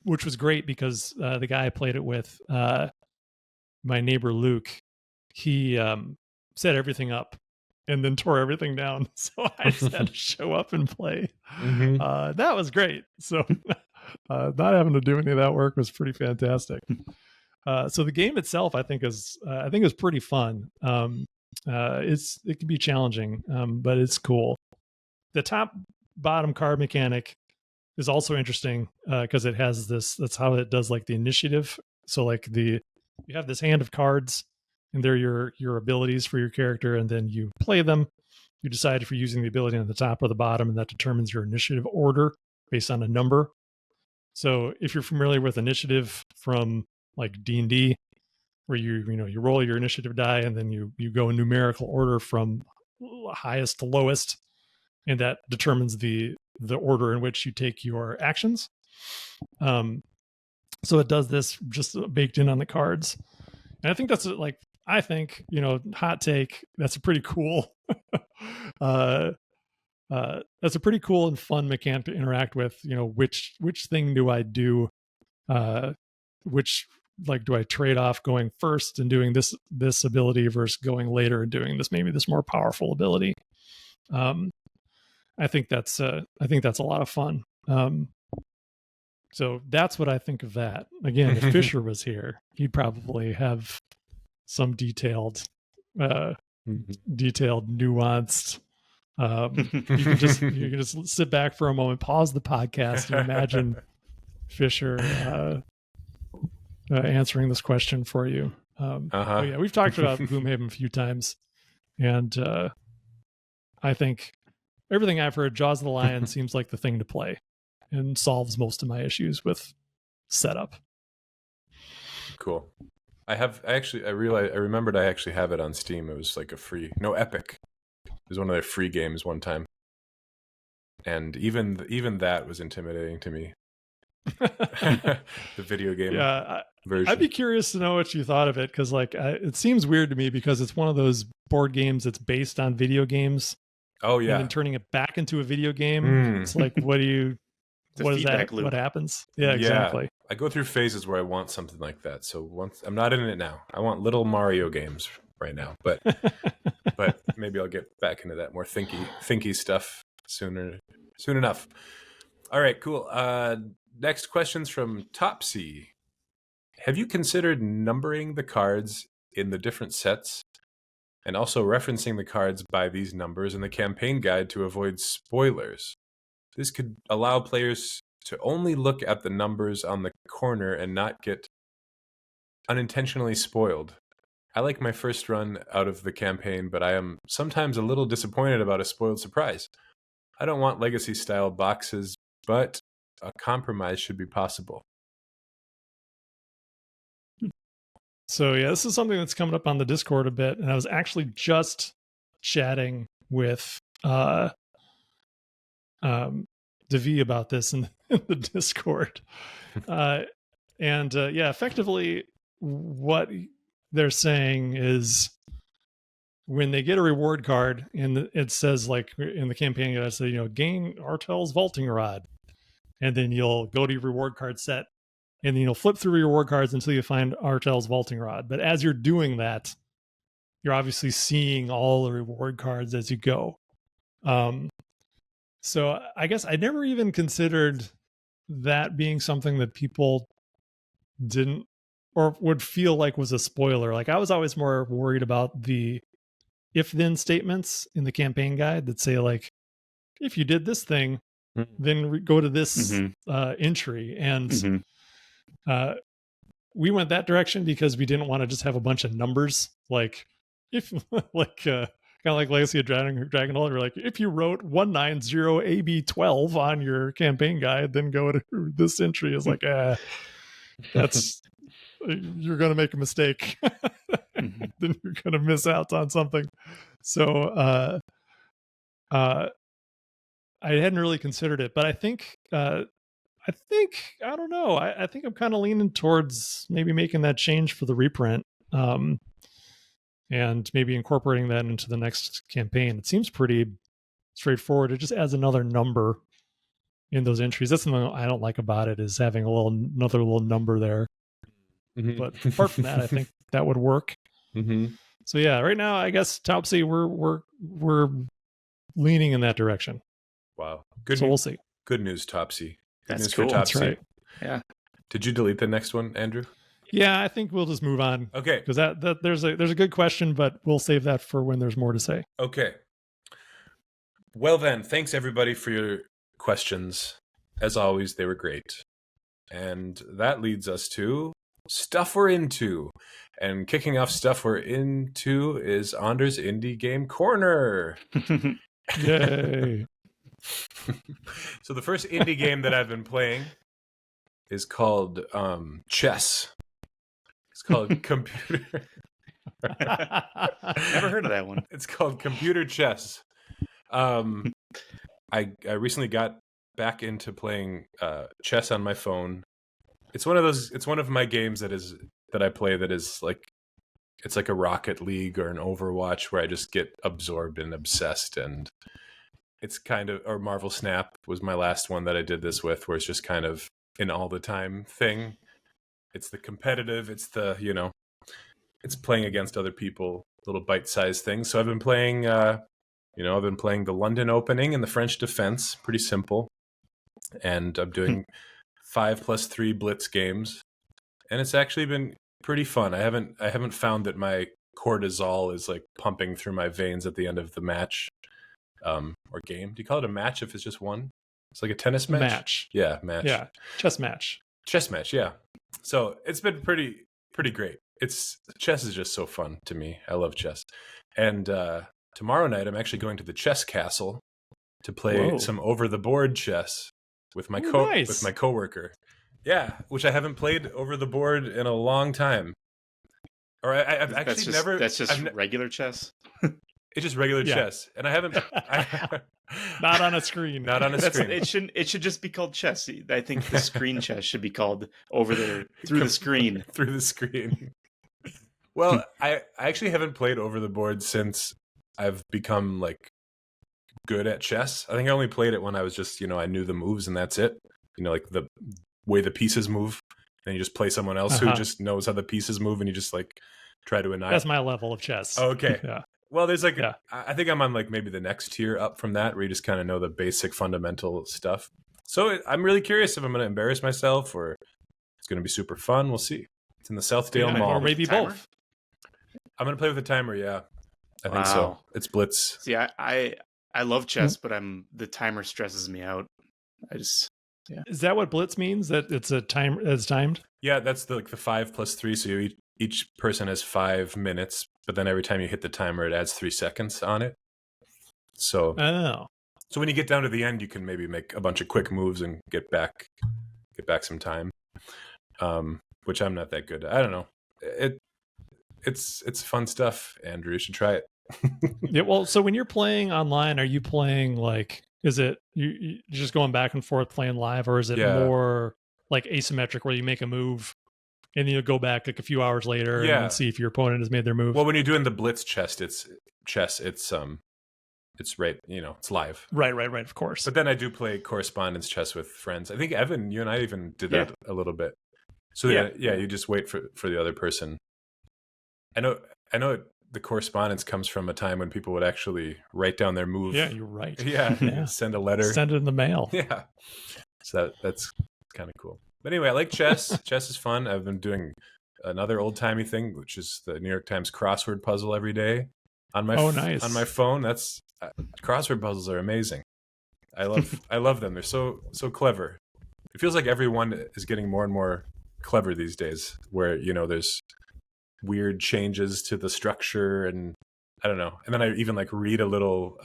which was great because the guy I played it with, my neighbor Luke, he set everything up and then tore everything down. So I just had to show up and play. Mm-hmm. That was great. So not having to do any of that work was pretty fantastic. So the game itself, I think is pretty fun. It can be challenging, but it's cool. The top bottom card mechanic is also interesting because it has that's how it does like the initiative. So like you have this hand of cards and they're your abilities for your character, and then you play them. You decide if you're using the ability on the top or the bottom, and that determines your initiative order based on a number. So if you're familiar with initiative from like D&D, where you roll your initiative die and then you go in numerical order from highest to lowest, and that determines the order in which you take your actions. So it does this just baked in on the cards. And I think that's hot take, that's a pretty cool that's a pretty cool and fun mechanic to interact with. Which thing do I do? Do I trade off going first and doing this ability versus going later and doing this more powerful ability? I think that's a lot of fun. So that's what I think of that. Again, if Fischer was here, he'd probably have some detailed, nuanced. You can just sit back for a moment, pause the podcast, and imagine Fischer answering this question for you. Yeah, we've talked about Gloomhaven a few times, and I think everything I've heard, Jaws of the Lion seems like the thing to play, and solves most of my issues with setup. Cool. I remembered I actually have it on Steam. It was like Epic. It was one of their free games one time. And even that was intimidating to me. The video game version. I'd be curious to know what you thought of it, because it seems weird to me because it's one of those board games that's based on video games. Oh yeah. And then turning it back into a video game. It's like, what do you what is that? Loop. What happens? Yeah, exactly. I go through phases where I want something like that. So once I'm not in it now. I want little Mario games right now, but maybe I'll get back into that more thinky stuff soon enough. All right, cool. Next question's from Topsy. Have you considered numbering the cards in the different sets and also referencing the cards by these numbers in the campaign guide to avoid spoilers? This could allow players to only look at the numbers on the corner and not get unintentionally spoiled. I like my first run out of the campaign, but I am sometimes a little disappointed about a spoiled surprise. I don't want legacy-style boxes, but a compromise should be possible. So yeah, this is something that's coming up on the Discord a bit, and I was actually just chatting with Devi about this in the Discord. Effectively what they're saying is when they get a reward card and it says, like in the campaign, I say, gain Artel's vaulting rod. And then you'll go to your reward card set and then you'll flip through your reward cards until you find Artel's vaulting rod. But as you're doing that, you're obviously seeing all the reward cards as you go. So I guess I never even considered that being something that people didn't or would feel like was a spoiler. Like I was always more worried about the if-then statements in the campaign guide that say, like, if you did this thing, then go to this entry. And we went that direction because we didn't want to just have a bunch of numbers. Like if kind of like Legacy of Dragonhold, we're like, if you wrote 190AB12 on your campaign guide, then go to this entry. Is like, that's you're going to make a mistake. Then you're going to miss out on something. So I hadn't really considered it, but I think I don't know. I think I'm kind of leaning towards maybe making that change for the reprint. And maybe incorporating that into the next campaign. It seems pretty straightforward. It just adds another number in those entries. That's something I don't like about it, is having another little number there. But apart from that, I think that would work. So yeah, right now, I guess Topsy, we're leaning in that direction. Wow. So we'll see. Good news, Topsy. Good That's news cool. for Topsy. That's right. Yeah. Did you delete the next one, Andrew? Yeah, I think we'll just move on. Okay. Because that there's a good question, but we'll save that for when there's more to say. Okay. Well then, thanks everybody for your questions. As always, they were great. And that leads us to Stuff We're Into. And kicking off Stuff We're Into is Anders Indie Game Corner. Yay. So the first indie game that I've been playing is called Chess. It's called Computer. Never heard of that one. It's called Computer Chess. I recently got back into playing chess on my phone. It's one of my games that I play that is like, it's like a Rocket League or an Overwatch where I just get absorbed and obsessed, and it's kind of, or Marvel Snap was my last one that I did this with, where it's just kind of an all the time thing. It's the competitive, it's the, it's playing against other people, little bite-sized things. So I've been playing, I've been playing the London Opening and the French Defense, pretty simple. And I'm doing 5+3 blitz games. And it's actually been pretty fun. I haven't found that my cortisol is like pumping through my veins at the end of the match or game. Do you call it a match if it's just one? It's like a tennis match? Match. Yeah, match. Yeah, chess match. Chess match, yeah. So it's been pretty great. Chess is just so fun to me. I love chess. And tomorrow night I'm actually going to the chess castle to play some over the board chess with my with my coworker. Yeah, which I haven't played over the board in a long time. Or I've actually never. That's just regular chess. It's just regular chess, and I haven't. Not on a screen. Not on a screen. It should just be called chess. I think the screen chess should be called over there through the screen. Through the screen. Well, I actually haven't played over the board since I've become like good at chess. I think I only played it when I was just, I knew the moves and that's it. like the way the pieces move. And you just play someone else who just knows how the pieces move, and you just like try to annihilate. That's my level of chess. Oh, okay. Yeah. Well, there's like, I think I'm on like maybe the next tier up from that, where you just kind of know the basic fundamental stuff. So I'm really curious if I'm going to embarrass myself or it's going to be super fun. We'll see. It's in the Southdale Mall. Or maybe both. I'm going to play with a timer. Yeah, I think so. It's Blitz. See, I love chess, but the timer stresses me out. Yeah. Is that what Blitz means? That it's a time it's timed? Yeah, that's the 5 + 3. So each person has 5 minutes, but then every time you hit the timer, it adds 3 seconds on it. So when you get down to the end, you can maybe make a bunch of quick moves and get back some time. Which I'm not that good at. I don't know. It's fun stuff, Andrew. You should try it. Yeah. Well, so when you're playing online, are you playing like? Is it you just going back and forth playing live, or is it more like asymmetric where you make a move and you go back like a few hours later and see if your opponent has made their move? Well, when you're doing the Blitz chess, it's right, it's live. Right, of course. But then I do play correspondence chess with friends. I think Evan, you and I even did that a little bit. So you just wait for the other person. I know the correspondence comes from a time when people would actually write down their move. Yeah, you're right. Yeah. Send a letter. Send it in the mail. Yeah. So that's kind of cool. But anyway, I like chess. Chess is fun. I've been doing another old-timey thing, which is the New York Times crossword puzzle every day on my nice. on my phone. That's crossword puzzles are amazing. I love them. They're so clever. It feels like everyone is getting more and more clever these days, where there's weird changes to the structure, and I don't know. And then I even like read a little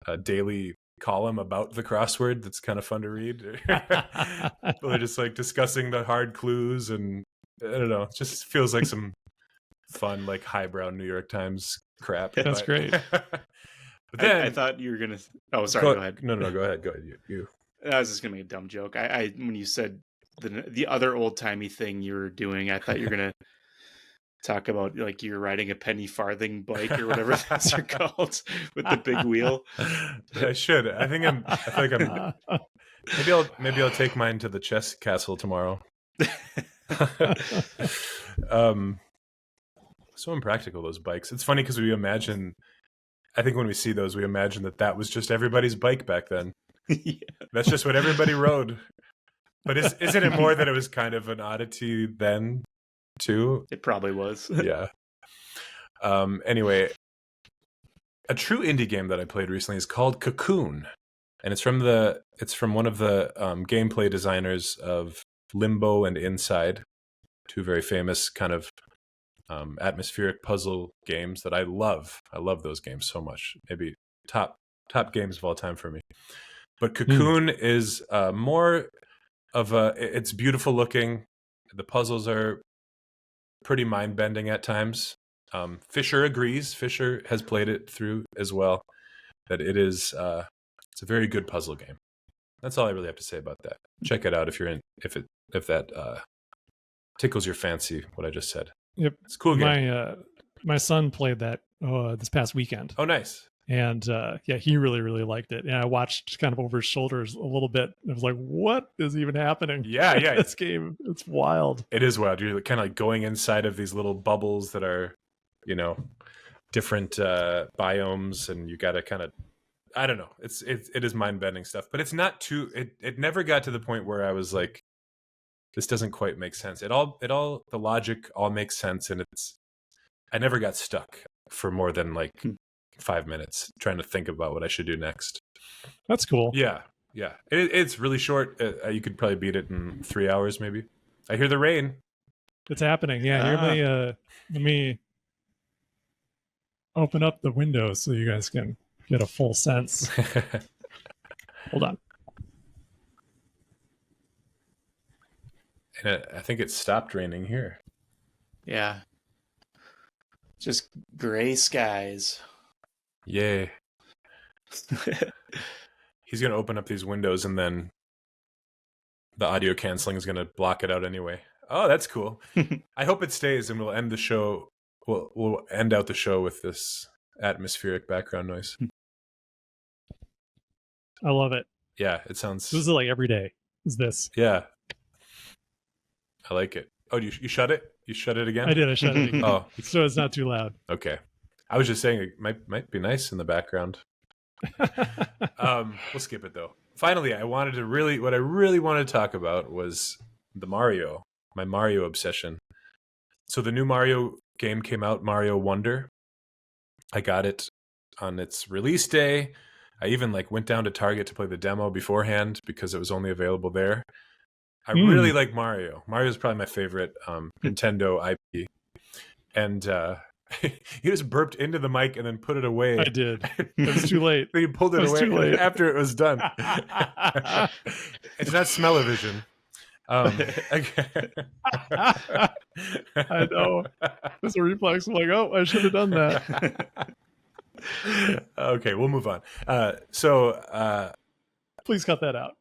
a daily column about the crossword that's kind of fun to read. They're just like discussing the hard clues, and I don't know. It just feels like some fun, like highbrow New York Times crap. That's great. But then I thought you were gonna. Oh, sorry. Go ahead. No, go ahead. Go ahead. You. I was just gonna make a dumb joke. I when you said the other old timey thing you were doing, I thought you were gonna talk about like you're riding a penny farthing bike or whatever those are called with the big wheel. I should. I feel like I'm. Maybe I'll take mine to the chess castle tomorrow. So impractical, those bikes. It's funny because I think when we see those, we imagine that was just everybody's bike back then. Yeah. That's just what everybody rode. But isn't it more that it was kind of an oddity then too? It probably was. Yeah. Anyway, a true indie game that I played recently is called Cocoon, and it's from one of the gameplay designers of Limbo and Inside, two very famous kind of atmospheric puzzle games that I love. I love those games so much. Maybe top games of all time for me. But Cocoon is more of it's beautiful looking. The puzzles are pretty mind-bending at times. Fischer agrees. Fischer has played it through as well. That it is it's a very good puzzle game. That's all I really have to say about that. Check it out if if that tickles your fancy, what I just said. Yep. It's a cool game. My son played that this past weekend. Oh, nice. And he really, really liked it. And I watched kind of over his shoulders a little bit. I was like, what is even happening? Yeah. This game, it's wild. It is wild. You're kind of like going inside of these little bubbles that are, different biomes, and you got to kind of, I don't know. It is mind-bending stuff, but it's not too, it never got to the point where I was like, this doesn't quite make sense. The logic all makes sense, and I never got stuck for more than like 5 minutes trying to think about what I should do next. That's cool. Yeah. It's really short. You could probably beat it in 3 hours, maybe. I hear the rain. It's happening. Yeah. Let me open up the windows so you guys can get a full sense. Hold on. And I think it stopped raining here. Yeah. Just gray skies. Yay. He's going to open up these windows, and then the audio canceling is going to block it out anyway. Oh, that's cool. I hope it stays, and we'll end the show. We'll end out the show with this atmospheric background noise. I love it. Yeah, it sounds... This is like every day. is this. Yeah. I like it. Oh, you shut it? You shut it again? I did. I shut it again. Oh, So it's not too loud. okay. I was just saying it might be nice in the background. We'll skip it though. Finally, what I really wanted to talk about was my Mario obsession. So the new Mario game came out, Mario Wonder. I got it on its release day. I even went down to Target to play the demo beforehand because it was only available there. I really like Mario. Mario's probably my favorite Nintendo IP. And he just burped into the mic and then put it away. I did. It was too late. He pulled it away after it was done. It's not smell-o-vision. I know. It's a reflex. I'm like, oh, I should have done that. Okay, we'll move on. Please cut that out.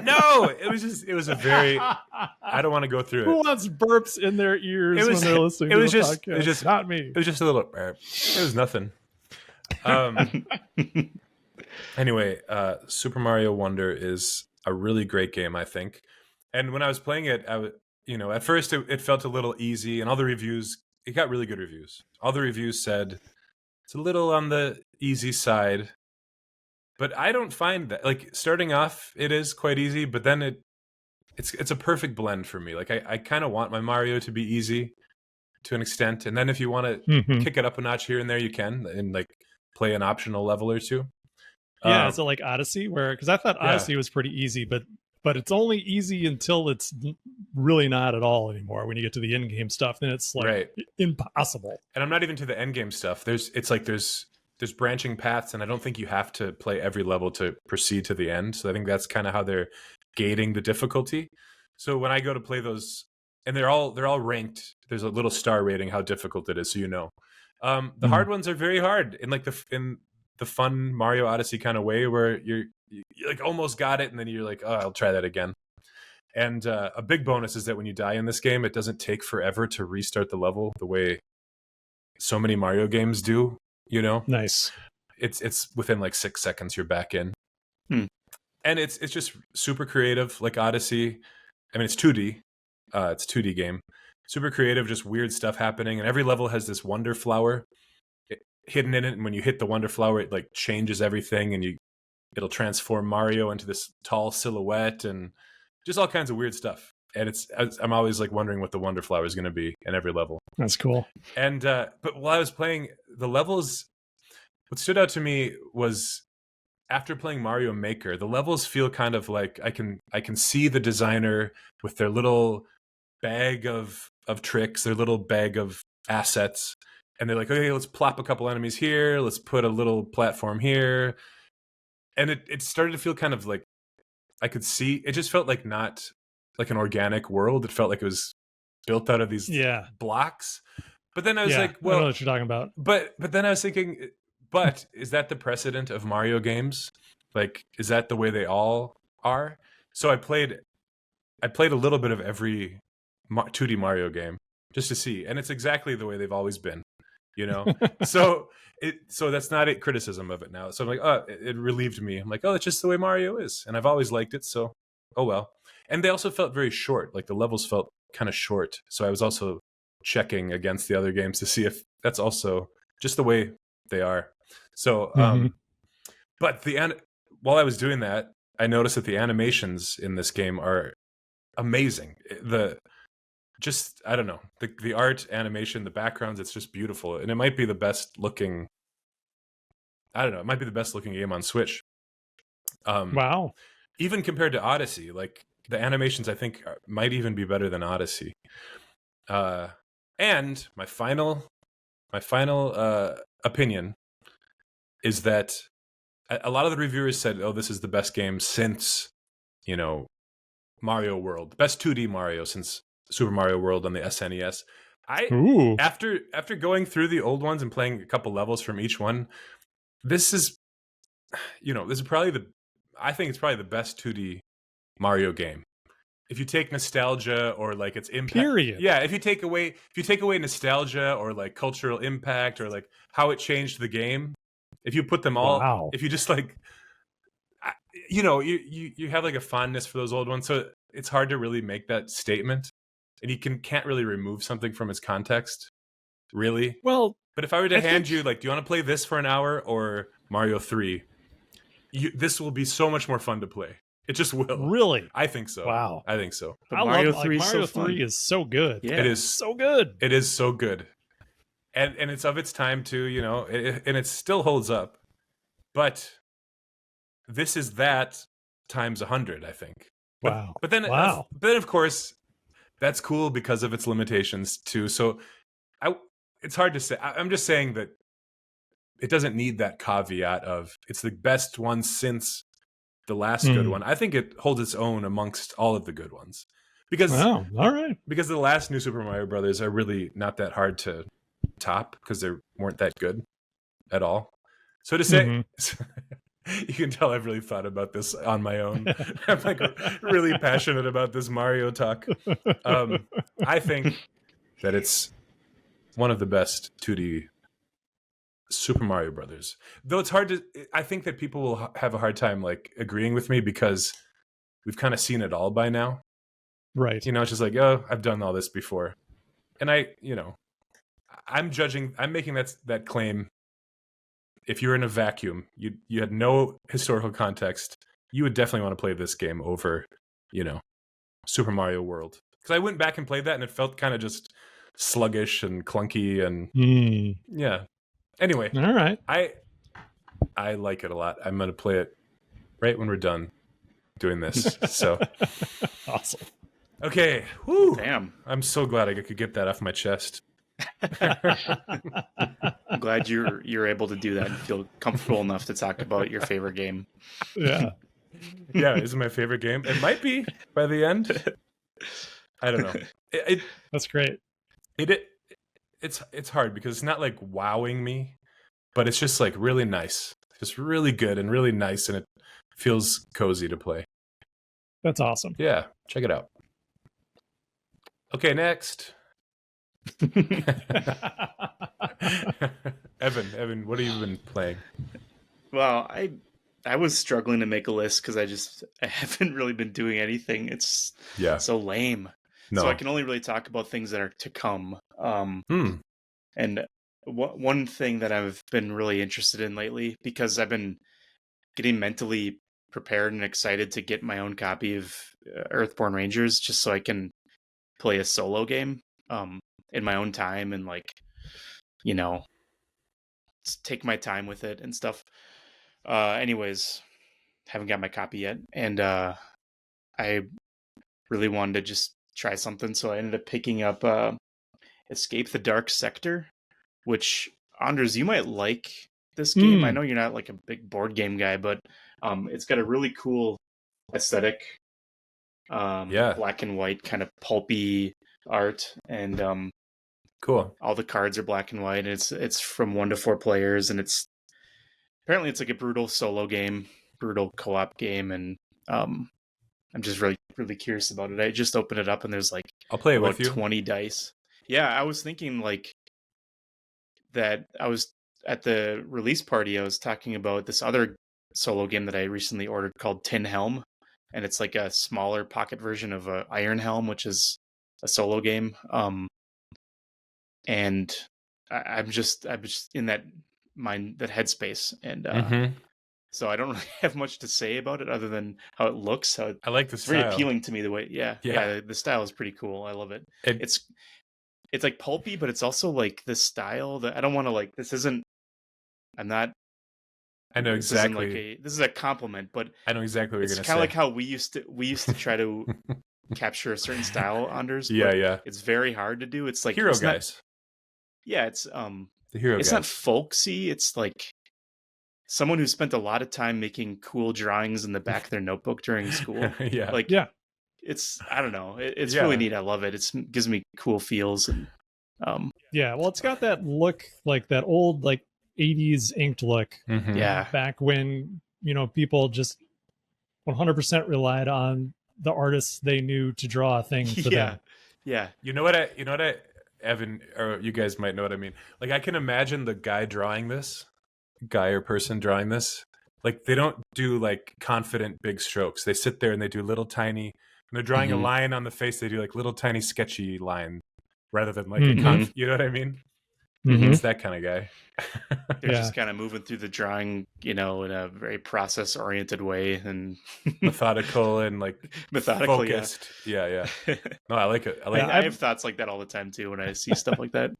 No, it was a very, I don't want to go through it. Who wants burps in their ears when they're listening to the podcast? It was just not me. It was just a little burp. It was nothing. Anyway, Super Mario Wonder is a really great game, I think. And when I was playing it, at first it felt a little easy, and all the reviews, it got really good reviews. All the reviews said it's a little on the easy side. But I don't find that, starting off, it is quite easy, but then it's a perfect blend for me. I kind of want my Mario to be easy to an extent, and then if you want to kick it up a notch here and there, you can, and play an optional level or two. Yeah, so like Odyssey, because I thought Odyssey was pretty easy, but it's only easy until it's really not at all anymore. When you get to the end game stuff, then it's impossible. And I'm not even to the end game stuff. There's branching paths, and I don't think you have to play every level to proceed to the end. So I think that's kind of how they're gating the difficulty. So when I go to play those, and they're all ranked, there's a little star rating how difficult it is, so you know. The hard ones are very hard in the fun Mario Odyssey kind of way, where you almost got it, and then you're like, oh, I'll try that again. And a big bonus is that when you die in this game, it doesn't take forever to restart the level the way so many Mario games do. Nice. It's within 6 seconds you're back in. And it's just super creative, like Odyssey. I mean, it's 2D. It's a 2D game. Super creative, just weird stuff happening, and every level has this wonder flower hidden in it, and when you hit the wonder flower, it changes everything, and it'll transform Mario into this tall silhouette, and just all kinds of weird stuff. And I'm always wondering what the wonder flower is going to be in every level. That's cool. And but while I was playing the levels, what stood out to me was after playing Mario Maker, the levels feel kind of like I can see the designer with their little bag of tricks, their little bag of assets, and they're like, okay, let's plop a couple enemies here, let's put a little platform here, and it started to feel kind of like I could see. It just felt not like an organic world. It felt like it was built out of these blocks. But then I was like, well, I know what you're talking about. But then I was thinking, but is that the precedent of Mario games? Is that the way they all are? So I played a little bit of every 2D Mario game just to see, and it's exactly the way they've always been, So that's not a criticism of it now. So I'm like, oh, it relieved me. I'm like, oh, it's just the way Mario is, and I've always liked it. So, oh well. And they also felt very short. The levels felt kind of short. So I was also checking against the other games to see if that's also just the way they are. So, but while I was doing that, I noticed that the animations in this game are amazing. I don't know, the art, animation, the backgrounds, it's just beautiful. And it might be the best looking, it might be the best looking game on Switch. Wow. Even compared to Odyssey, the animations I think might even be better than Odyssey. And my final opinion is that a lot of the reviewers said, oh, this is the best game since, Mario World, best 2D Mario since Super Mario World on the SNES. After going through the old ones and playing a couple levels from each one, this is probably I think it's probably the best 2D Mario game. If you take nostalgia or its impact, period. Yeah, if you take away nostalgia or cultural impact or how it changed the game, if you put them all, if you just you have like a fondness for those old ones, so it's hard to really make that statement, and you can't really remove something from its context, really. Well, but if I were to hand you like, do you want to play this for an hour or Mario 3? This will be so much more fun to play. It just will. Really? I think so. Wow. I think so. But Mario 3 is Mario so fun. 3 is so good. Yeah. It is so good. It is so good. And it's of its time too, and it still holds up. But this is that times 100, I think. Wow. But then, of course, that's cool because of its limitations too. So, it's hard to say. I'm just saying that it doesn't need that caveat of it's the best one since the last good one. I think it holds its own amongst all of the good ones because all right. Because the last New Super Mario Brothers are really not that hard to top because they weren't that good at all. So to say, you can tell I've really thought about this on my own. I'm like really passionate about this Mario talk. I think that it's one of the best 2D Super Mario Brothers. Though it's hard to, I think that people will have a hard time like agreeing with me because we've kind of seen it all by now. Right. It's just like, oh, I've done all this before. And I'm making that claim. If you're in a vacuum, you had no historical context, you would definitely want to play this game over, Super Mario World. Because I went back and played that and it felt kind of just sluggish and clunky and yeah. Anyway, all right. I like it a lot. I'm going to play it right when we're done doing this. So awesome. Okay. Whew. Damn. I'm so glad I could get that off my chest. I'm glad you're able to do that and feel comfortable enough to talk about your favorite game. Yeah. Yeah, is it my favorite game? It might be by the end. I don't know. That's great. It's hard because it's not like wowing me, but it's just like really nice. Just really good and really nice, and it feels cozy to play. That's awesome. Yeah, check it out. Okay, next. Evan, what have you been playing? Well, I was struggling to make a list because I haven't really been doing anything. It's so lame. No. So I can only really talk about things that are to come. And one thing that I've been really interested in lately, because I've been getting mentally prepared and excited to get my own copy of Earthborne Rangers, just so I can play a solo game in my own time and take my time with it and stuff. Anyways, haven't got my copy yet, and I really wanted to just try something, so I ended up picking up Escape the Dark Sector, which, Anders, you might like this game. I know you're not like a big board game guy, but it's got a really cool aesthetic. Black and white, kind of pulpy art, and cool. All the cards are black and white. And it's from 1 to 4 players, and it's like a brutal solo game, brutal co-op game, and I'm just really, really curious about it. I just opened it up, and there's I'll play it with you. 20 dice. Yeah, I was thinking that I was at the release party. I was talking about this other solo game that I recently ordered called Tin Helm, and it's like a smaller pocket version of Iron Helm, which is a solo game. And I'm just in that headspace, and so I don't really have much to say about it other than how it looks. I like the style. Very appealing to me. The way, yeah. The style is pretty cool. I love it. It's like pulpy, but it's also like this style that I don't want to this isn't. I'm not. I know exactly. This is a compliment, but I know exactly what you're going to say. It's kind of like how we used to try to capture a certain style, Anders. Yeah. It's very hard to do. It's like Hero Guys. It's the Hero Guys. It's not folksy. It's like someone who spent a lot of time making cool drawings in the back of their notebook during school. Yeah. It's, I don't know. It's really neat. I love it. It gives me cool feels. And yeah, well, it's got that look, like that old 80s inked look. Yeah. Back when, people just 100% relied on the artists they knew to draw a thing for them. Yeah. You know what I Evan, or you guys might know what I mean. I can imagine the guy or person drawing this like they don't do like confident big strokes. They sit there and they do little tiny. When they're drawing a line on the face, they do like little tiny sketchy line rather than like you know what I mean? It's that kind of guy. They're just kind of moving through the drawing, in a very process-oriented way and methodical and like focused. Yeah. No, I like it. I have thoughts like that all the time too when I see stuff like that.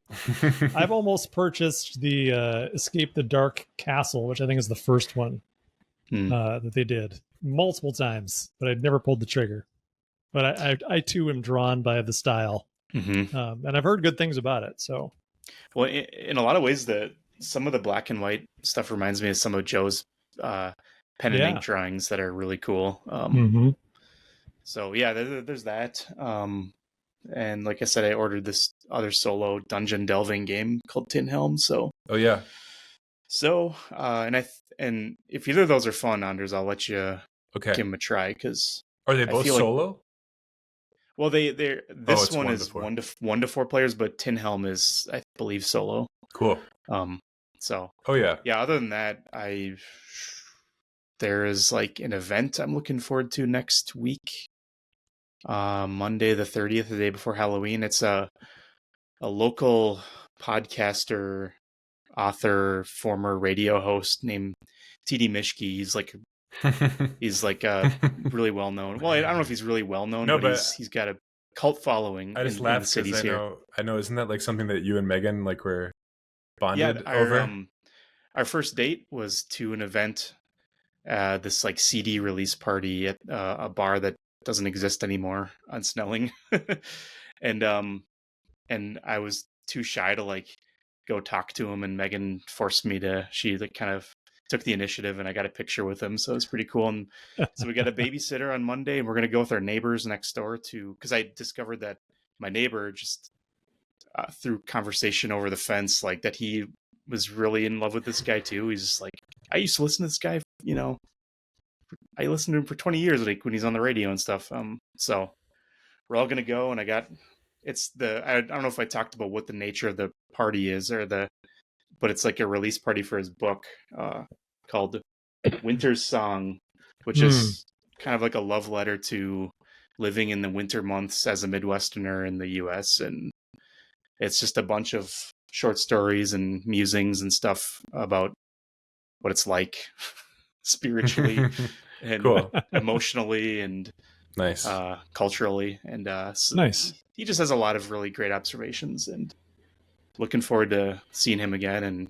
I've almost purchased the Escape the Dark Castle, which I think is the first one that they did multiple times, but I'd never pulled the trigger. But I too am drawn by the style, and I've heard good things about it. So. Well, in a lot of ways, some of the black and white stuff reminds me of some of Joe's pen and ink drawings that are really cool. So yeah, there's that. And like I said, I ordered this other solo dungeon delving game called Tin Helm. So and if either of those are fun, Anders, I'll let you give them a try. Because are they both solo? Well, this one is 1 to 4 players, but Tin Helm is, I believe, solo. Cool. So. Yeah. Other than that, there is like an event I'm looking forward to next week, Monday the 30th, the day before Halloween. It's a local podcaster, author, former radio host named TD Mishke. He's like really well known. Well, I don't know if he's really well known, but he's got a cult following. I just laughed because I know. Isn't that like something that you and Megan like were bonded over? Our first date was to an event, this like CD release party at a bar that doesn't exist anymore on Snelling, and I was too shy to like go talk to him, and Megan forced me to. She like kind of took the initiative, and I got a picture with him, so it was pretty cool. And so we got a babysitter on Monday, and we're going to go with our neighbors next door because I discovered that my neighbor just through conversation over the fence, like that he was really in love with this guy too. He's just like, I used to listen to this guy, I listened to him for 20 years, like when he's on the radio and stuff. So we're all going to go, and I don't know if I talked about what the nature of the party is but it's like a release party for his book called Winter's Song, which is kind of like a love letter to living in the winter months as a Midwesterner in the U.S. And it's just a bunch of short stories and musings and stuff about what it's like spiritually and emotionally and nice culturally. And nice. He just has a lot of really great observations, and looking forward to seeing him again and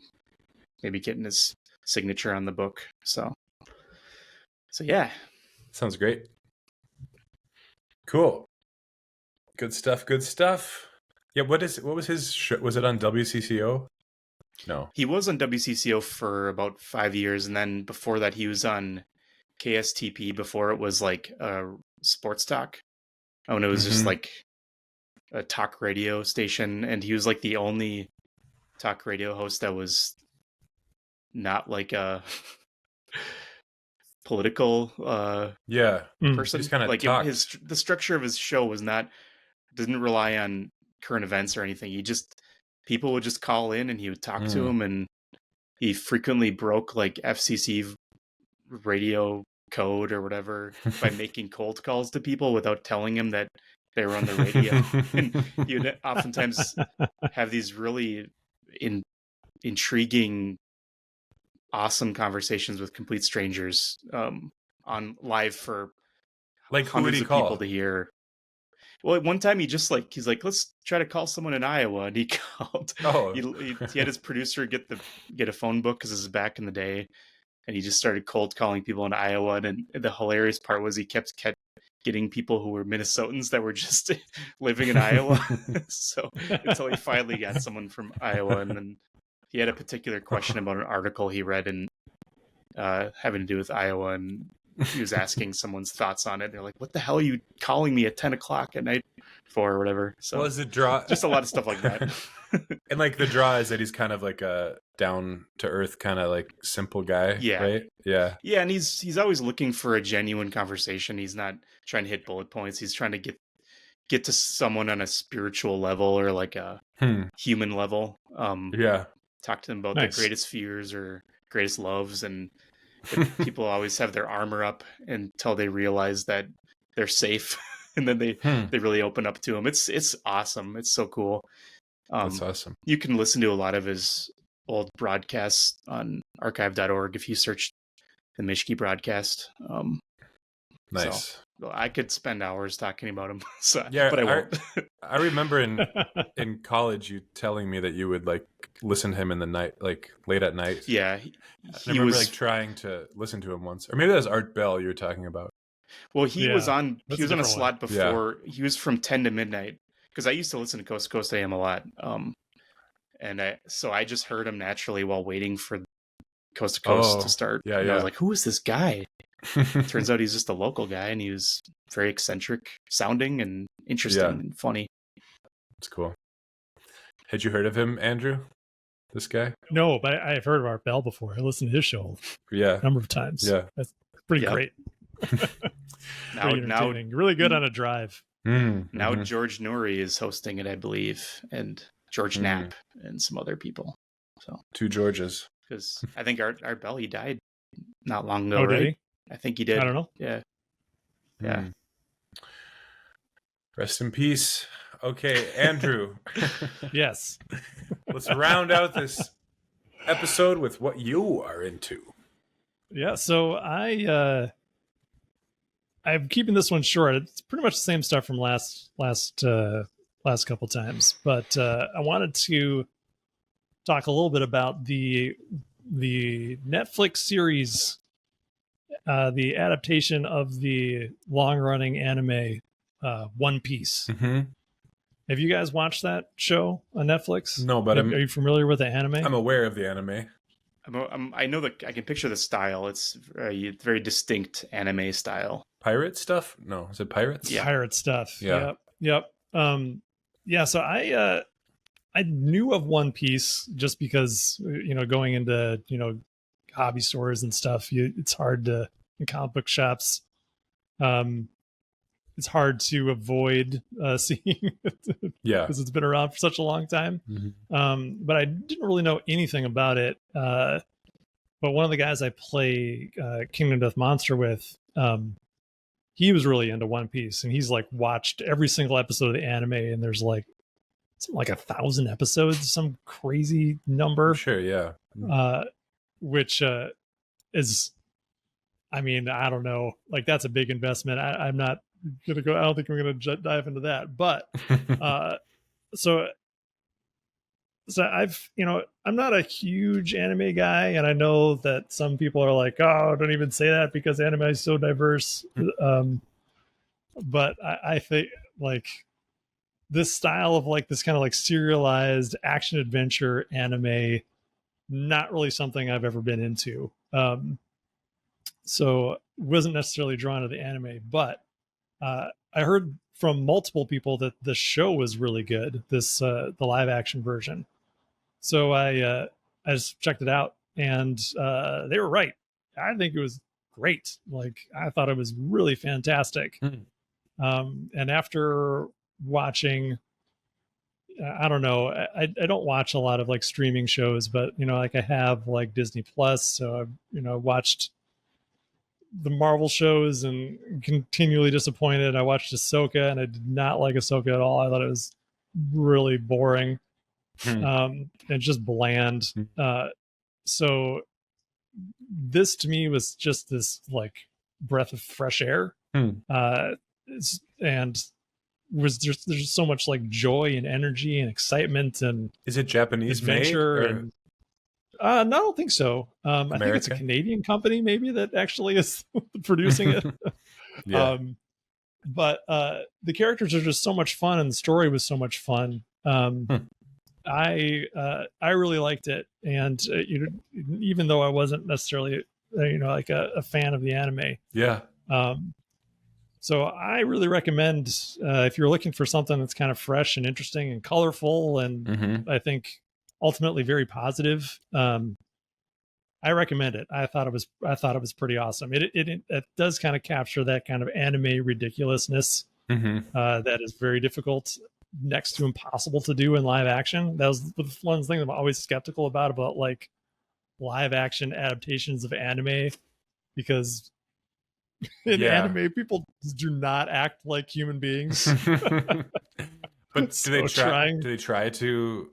maybe getting his signature on the book. So yeah. Sounds great. Cool. Good stuff. Yeah. What was his was it on WCCO? No. He was on WCCO for about 5 years. And then before that, he was on KSTP before it was like sports talk. And it was just like a talk radio station, and he was like the only talk radio host that was not like a political person. Just kind of like the structure of his show didn't rely on current events or anything. People would just call in and he would talk to him, and he frequently broke like FCC radio code or whatever by making cold calls to people without telling him that they were on the radio. And you'd oftentimes have these really intriguing, awesome conversations with complete strangers on live for like hundreds of people to hear. Well, at one time he's like, let's try to call someone in Iowa, and he called. He had his producer get a phone book because this is back in the day, and he just started cold calling people in Iowa. And the hilarious part was he kept getting people who were Minnesotans that were just living in Iowa. So until he finally got someone from Iowa, and then he had a particular question about an article he read and having to do with Iowa, and he was asking someone's thoughts on it. They're like, "What the hell are you calling me at 10 o'clock at night for?" or whatever. So was it draw? Just a lot of stuff like that. And like the draw is that he's kind of like a down to earth kind of like simple guy. Yeah. Right. Yeah. Yeah. And he's always looking for a genuine conversation. He's not trying to hit bullet points. He's trying to get to someone on a spiritual level or like a human level. Talk to them about their greatest fears or greatest loves. And People always have their armor up until they realize that they're safe, and then they really open up to him. It's awesome. It's so cool. That's awesome. You can listen to a lot of his old broadcasts on archive.org if you search the Mishki broadcast. Nice. So I could spend hours talking about him. So, yeah, but I won't. I remember in college you telling me that you would like listen to him in the night, like late at night. Yeah, I remember was like trying to listen to him once, or maybe that was Art Bell you were talking about. Well, he was on a slot before. Yeah. He was from 10 to midnight, because I used to listen to Coast to Coast AM a lot. And I just heard him naturally while waiting for Coast to Coast to start. Yeah, and I was like, who is this guy? Turns out he's just a local guy, and he was very eccentric sounding and interesting and funny. That's cool. Had you heard of him, Andrew? This guy? No, but I've heard of Art Bell before. I listened to his show a number of times. Yeah. That's pretty great. now really good on a drive. Now George Noory is hosting it, I believe, and George Knapp and some other people. So 2 Georges. Because I think Art Bell, he died not long ago, Oh, right? did he? I think he did. I don't know. Yeah. Rest in peace. Okay, Andrew. Yes. Let's round out this episode with what you are into. Yeah, so I'm keeping this one short. It's pretty much the same stuff from last couple times, but I wanted to talk a little bit about the Netflix series, the adaptation of the long-running anime One Piece. Mm-hmm. Have you guys watched that show on Netflix? No, but are you familiar with the anime? I'm aware of the anime. I know that I can picture the style. It's very distinct anime style. Pirate stuff? No, is it pirates? Yeah. Pirate stuff. Yeah. Yep. So I knew of One Piece just because, going into, hobby stores and stuff, it's hard to, in comic book shops, it's hard to avoid seeing it because it's been around for such a long time. Mm-hmm. But I didn't really know anything about it. But one of the guys I play Kingdom Death Monster with, he was really into One Piece, and he's like watched every single episode of the anime, and there's like 1,000 episodes, some crazy number. Sure, yeah. Which is, I mean, I don't know, like that's a big investment. I'm not gonna go. I don't think I'm gonna dive into that. But so I've, I'm not a huge anime guy, and I know that some people are like, oh, don't even say that because anime is so diverse. But I think like this style of like this kind of like serialized action adventure anime, not really something I've ever been into. So wasn't necessarily drawn to the anime, but I heard from multiple people that the show was really good, the live action version. So I just checked it out, and they were right. I think it was great. Like, I thought it was really fantastic. And after watching, I don't know, I don't watch a lot of like streaming shows, but like I have like Disney Plus, so I've watched the Marvel shows and continually disappointed. I watched Ahsoka, and I did not like Ahsoka at all. I thought it was really boring and just bland. So this to me was just this like breath of fresh air. And was just, there's so much like joy and energy and excitement and is it Japanese adventure made, and no, I don't think so. I think it's a Canadian company maybe that actually is producing it. Yeah. But the characters are just so much fun, and the story was so much fun. I really liked it, and even though I wasn't necessarily like a fan of the anime. Yeah. So I really recommend if you're looking for something that's kind of fresh and interesting and colorful, and I think ultimately very positive. I recommend it. I thought it was pretty awesome. It does kind of capture that kind of anime ridiculousness that is very difficult, next to impossible to do in live action. That was one thing I'm always skeptical about like live action adaptations of anime. because in anime people do not act like human beings. But do they try to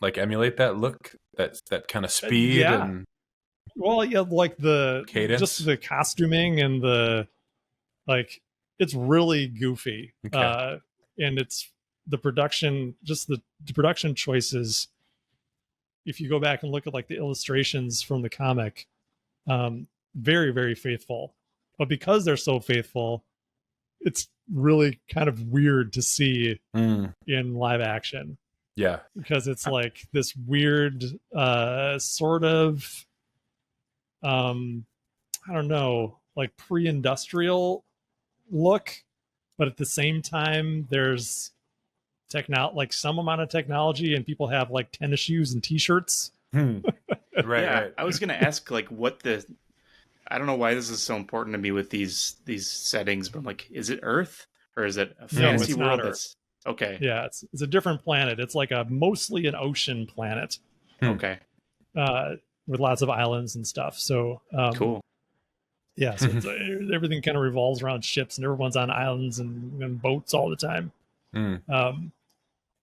like emulate that look, that kind of speed and well, yeah, like the cadence, just the costuming and the like, it's really goofy. And it's the production, just the production choices. If you go back and look at like the illustrations from the comic, very, very faithful. But because they're so faithful, it's really kind of weird to see in live action. Yeah. Because it's like this weird sort of, I don't know, like pre-industrial look, but at the same time there's like some amount of technology, and people have like tennis shoes and t-shirts. Right. I was gonna ask like what I don't know why this is so important to me with these settings, but I'm like, is it Earth or is it a fantasy world that's okay? Yeah, it's a different planet. It's like mostly an ocean planet. Okay. With lots of islands and stuff. So cool. Yeah, so everything kind of revolves around ships, and everyone's on islands and boats all the time.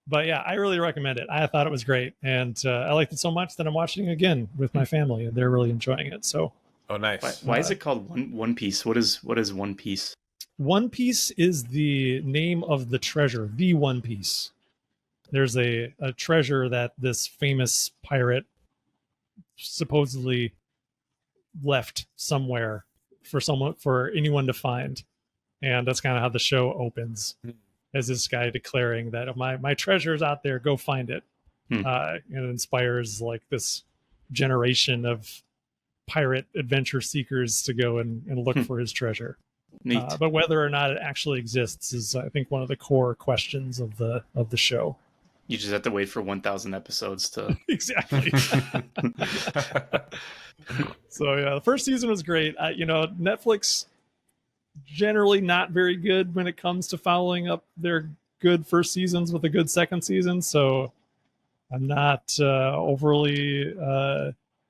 But yeah, I really recommend it. I thought it was great, and I liked it so much that I'm watching it again with my family, and they're really enjoying it. So, oh, nice. Why is it called One Piece? What is One Piece? One Piece is the name of the treasure, the One Piece. There's a treasure that this famous pirate supposedly left somewhere for anyone to find, and that's kind of how the show opens. As this guy declaring that my treasure is out there, go find it. And it inspires like this generation of pirate adventure seekers to go and look for his treasure. Neat. But whether or not it actually exists is, I think, one of the core questions of the show. You just have to wait for 1,000 episodes to exactly. So yeah, the first season was great. Netflix generally not very good when it comes to following up their good first seasons with a good second season, so I'm not overly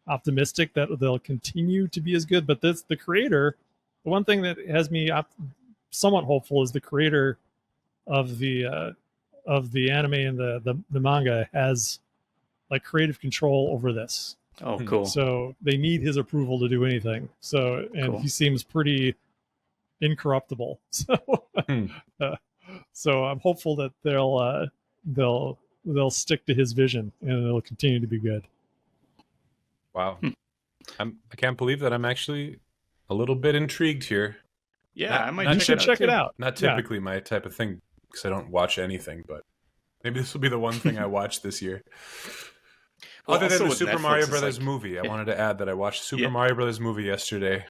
optimistic that they'll continue to be as good. But the creator, the one thing that has me somewhat hopeful is the creator of the anime and the manga has like creative control over this. Oh, cool. So they need his approval to do anything. So, and cool. He seems pretty incorruptible. So I'm hopeful that they'll stick to his vision and it'll continue to be good. Wow. I can't believe that I'm actually a little bit intrigued here. Yeah, I might check it out. Not typically my type of thing because I don't watch anything, but maybe this will be the one thing I watch this year. Well, other than the Super Mario Brothers movie, I wanted to add that I watched Super Mario Brothers movie yesterday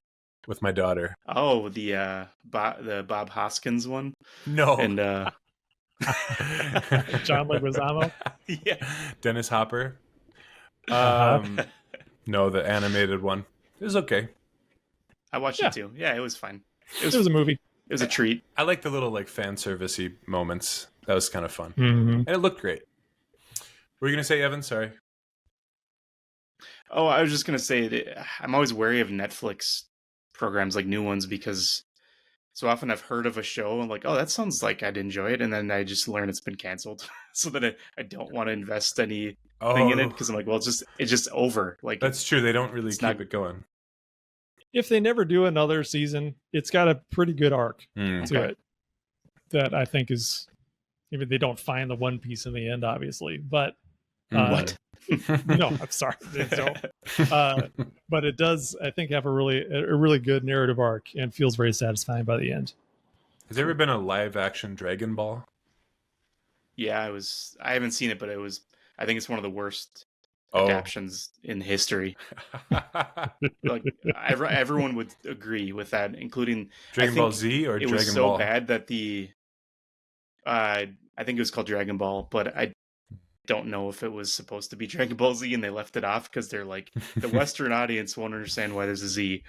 with my daughter. Oh, the Bob Hoskins one? No. And John Leguizamo? Yeah. Dennis Hopper? No, the animated one. It was okay. I watched it too. Yeah, it was fine. It was a movie. It was a treat. I like the little like fan servicey moments. That was kind of fun. Mm-hmm. And it looked great. What were you going to say, Evan? Sorry. Oh, I was just going to say that I'm always wary of Netflix programs, like new ones, because so often I've heard of a show and like, oh, that sounds like I'd enjoy it. And then I just learn it's been canceled. So that I don't want to invest anything in it because I'm like, well, it's just over. Like that's true. They don't really keep it going. If they never do another season, it's got a pretty good arc to it that I think is, maybe they don't find the One Piece in the end, obviously, but what? No, I'm sorry. But it does, I think, have a really good narrative arc and feels very satisfying by the end. Has there ever been a live action Dragon Ball? Yeah, I haven't seen it, but I think it's one of the worst adaptions in history. Like everyone would agree with that, including Dragon Ball Z or Dragon Ball. It was so bad that I think it was called Dragon Ball, but I don't know if it was supposed to be Dragon Ball Z and they left it off because they're like, the Western audience won't understand why there's a Z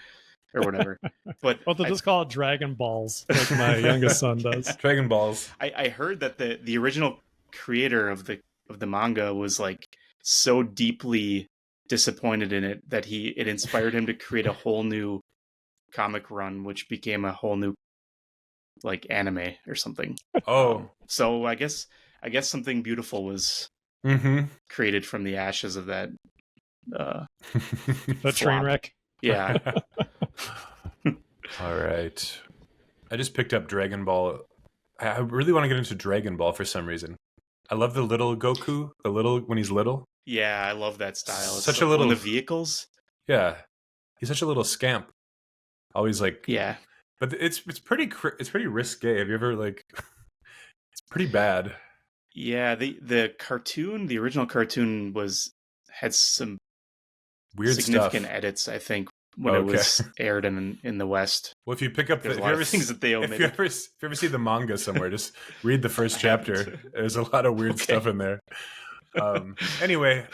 or whatever. But they'll just call it Dragon Balls, like my youngest son does. Dragon Balls. I heard that the original creator of the manga was like so deeply disappointed in it that it inspired him to create a whole new comic run, which became a whole new like anime or something. Oh, so I guess something beautiful was created from the ashes of that. The train wreck. Yeah. All right. I just picked up Dragon Ball. I really want to get into Dragon Ball for some reason. I love the little Goku, when he's little. Yeah, I love that style. It's Such like a little one of the vehicles. Yeah, he's such a little scamp. Always like but it's pretty risque. Have you ever like? It's pretty bad. Yeah, the cartoon, the original cartoon had some weird significant stuff. edits, I think, when it was aired in the West. Well, if you pick up a lot of things that they omitted. If you ever see the manga somewhere, just read the first chapter. There's a lot of weird stuff in there. Anyway,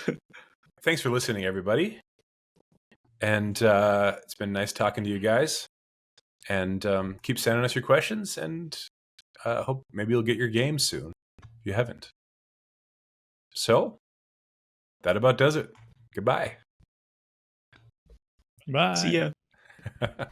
thanks for listening, everybody. And it's been nice talking to you guys. And keep sending us your questions, and hope maybe you'll get your game soon if you haven't. So, that about does it. Goodbye. Bye. See ya.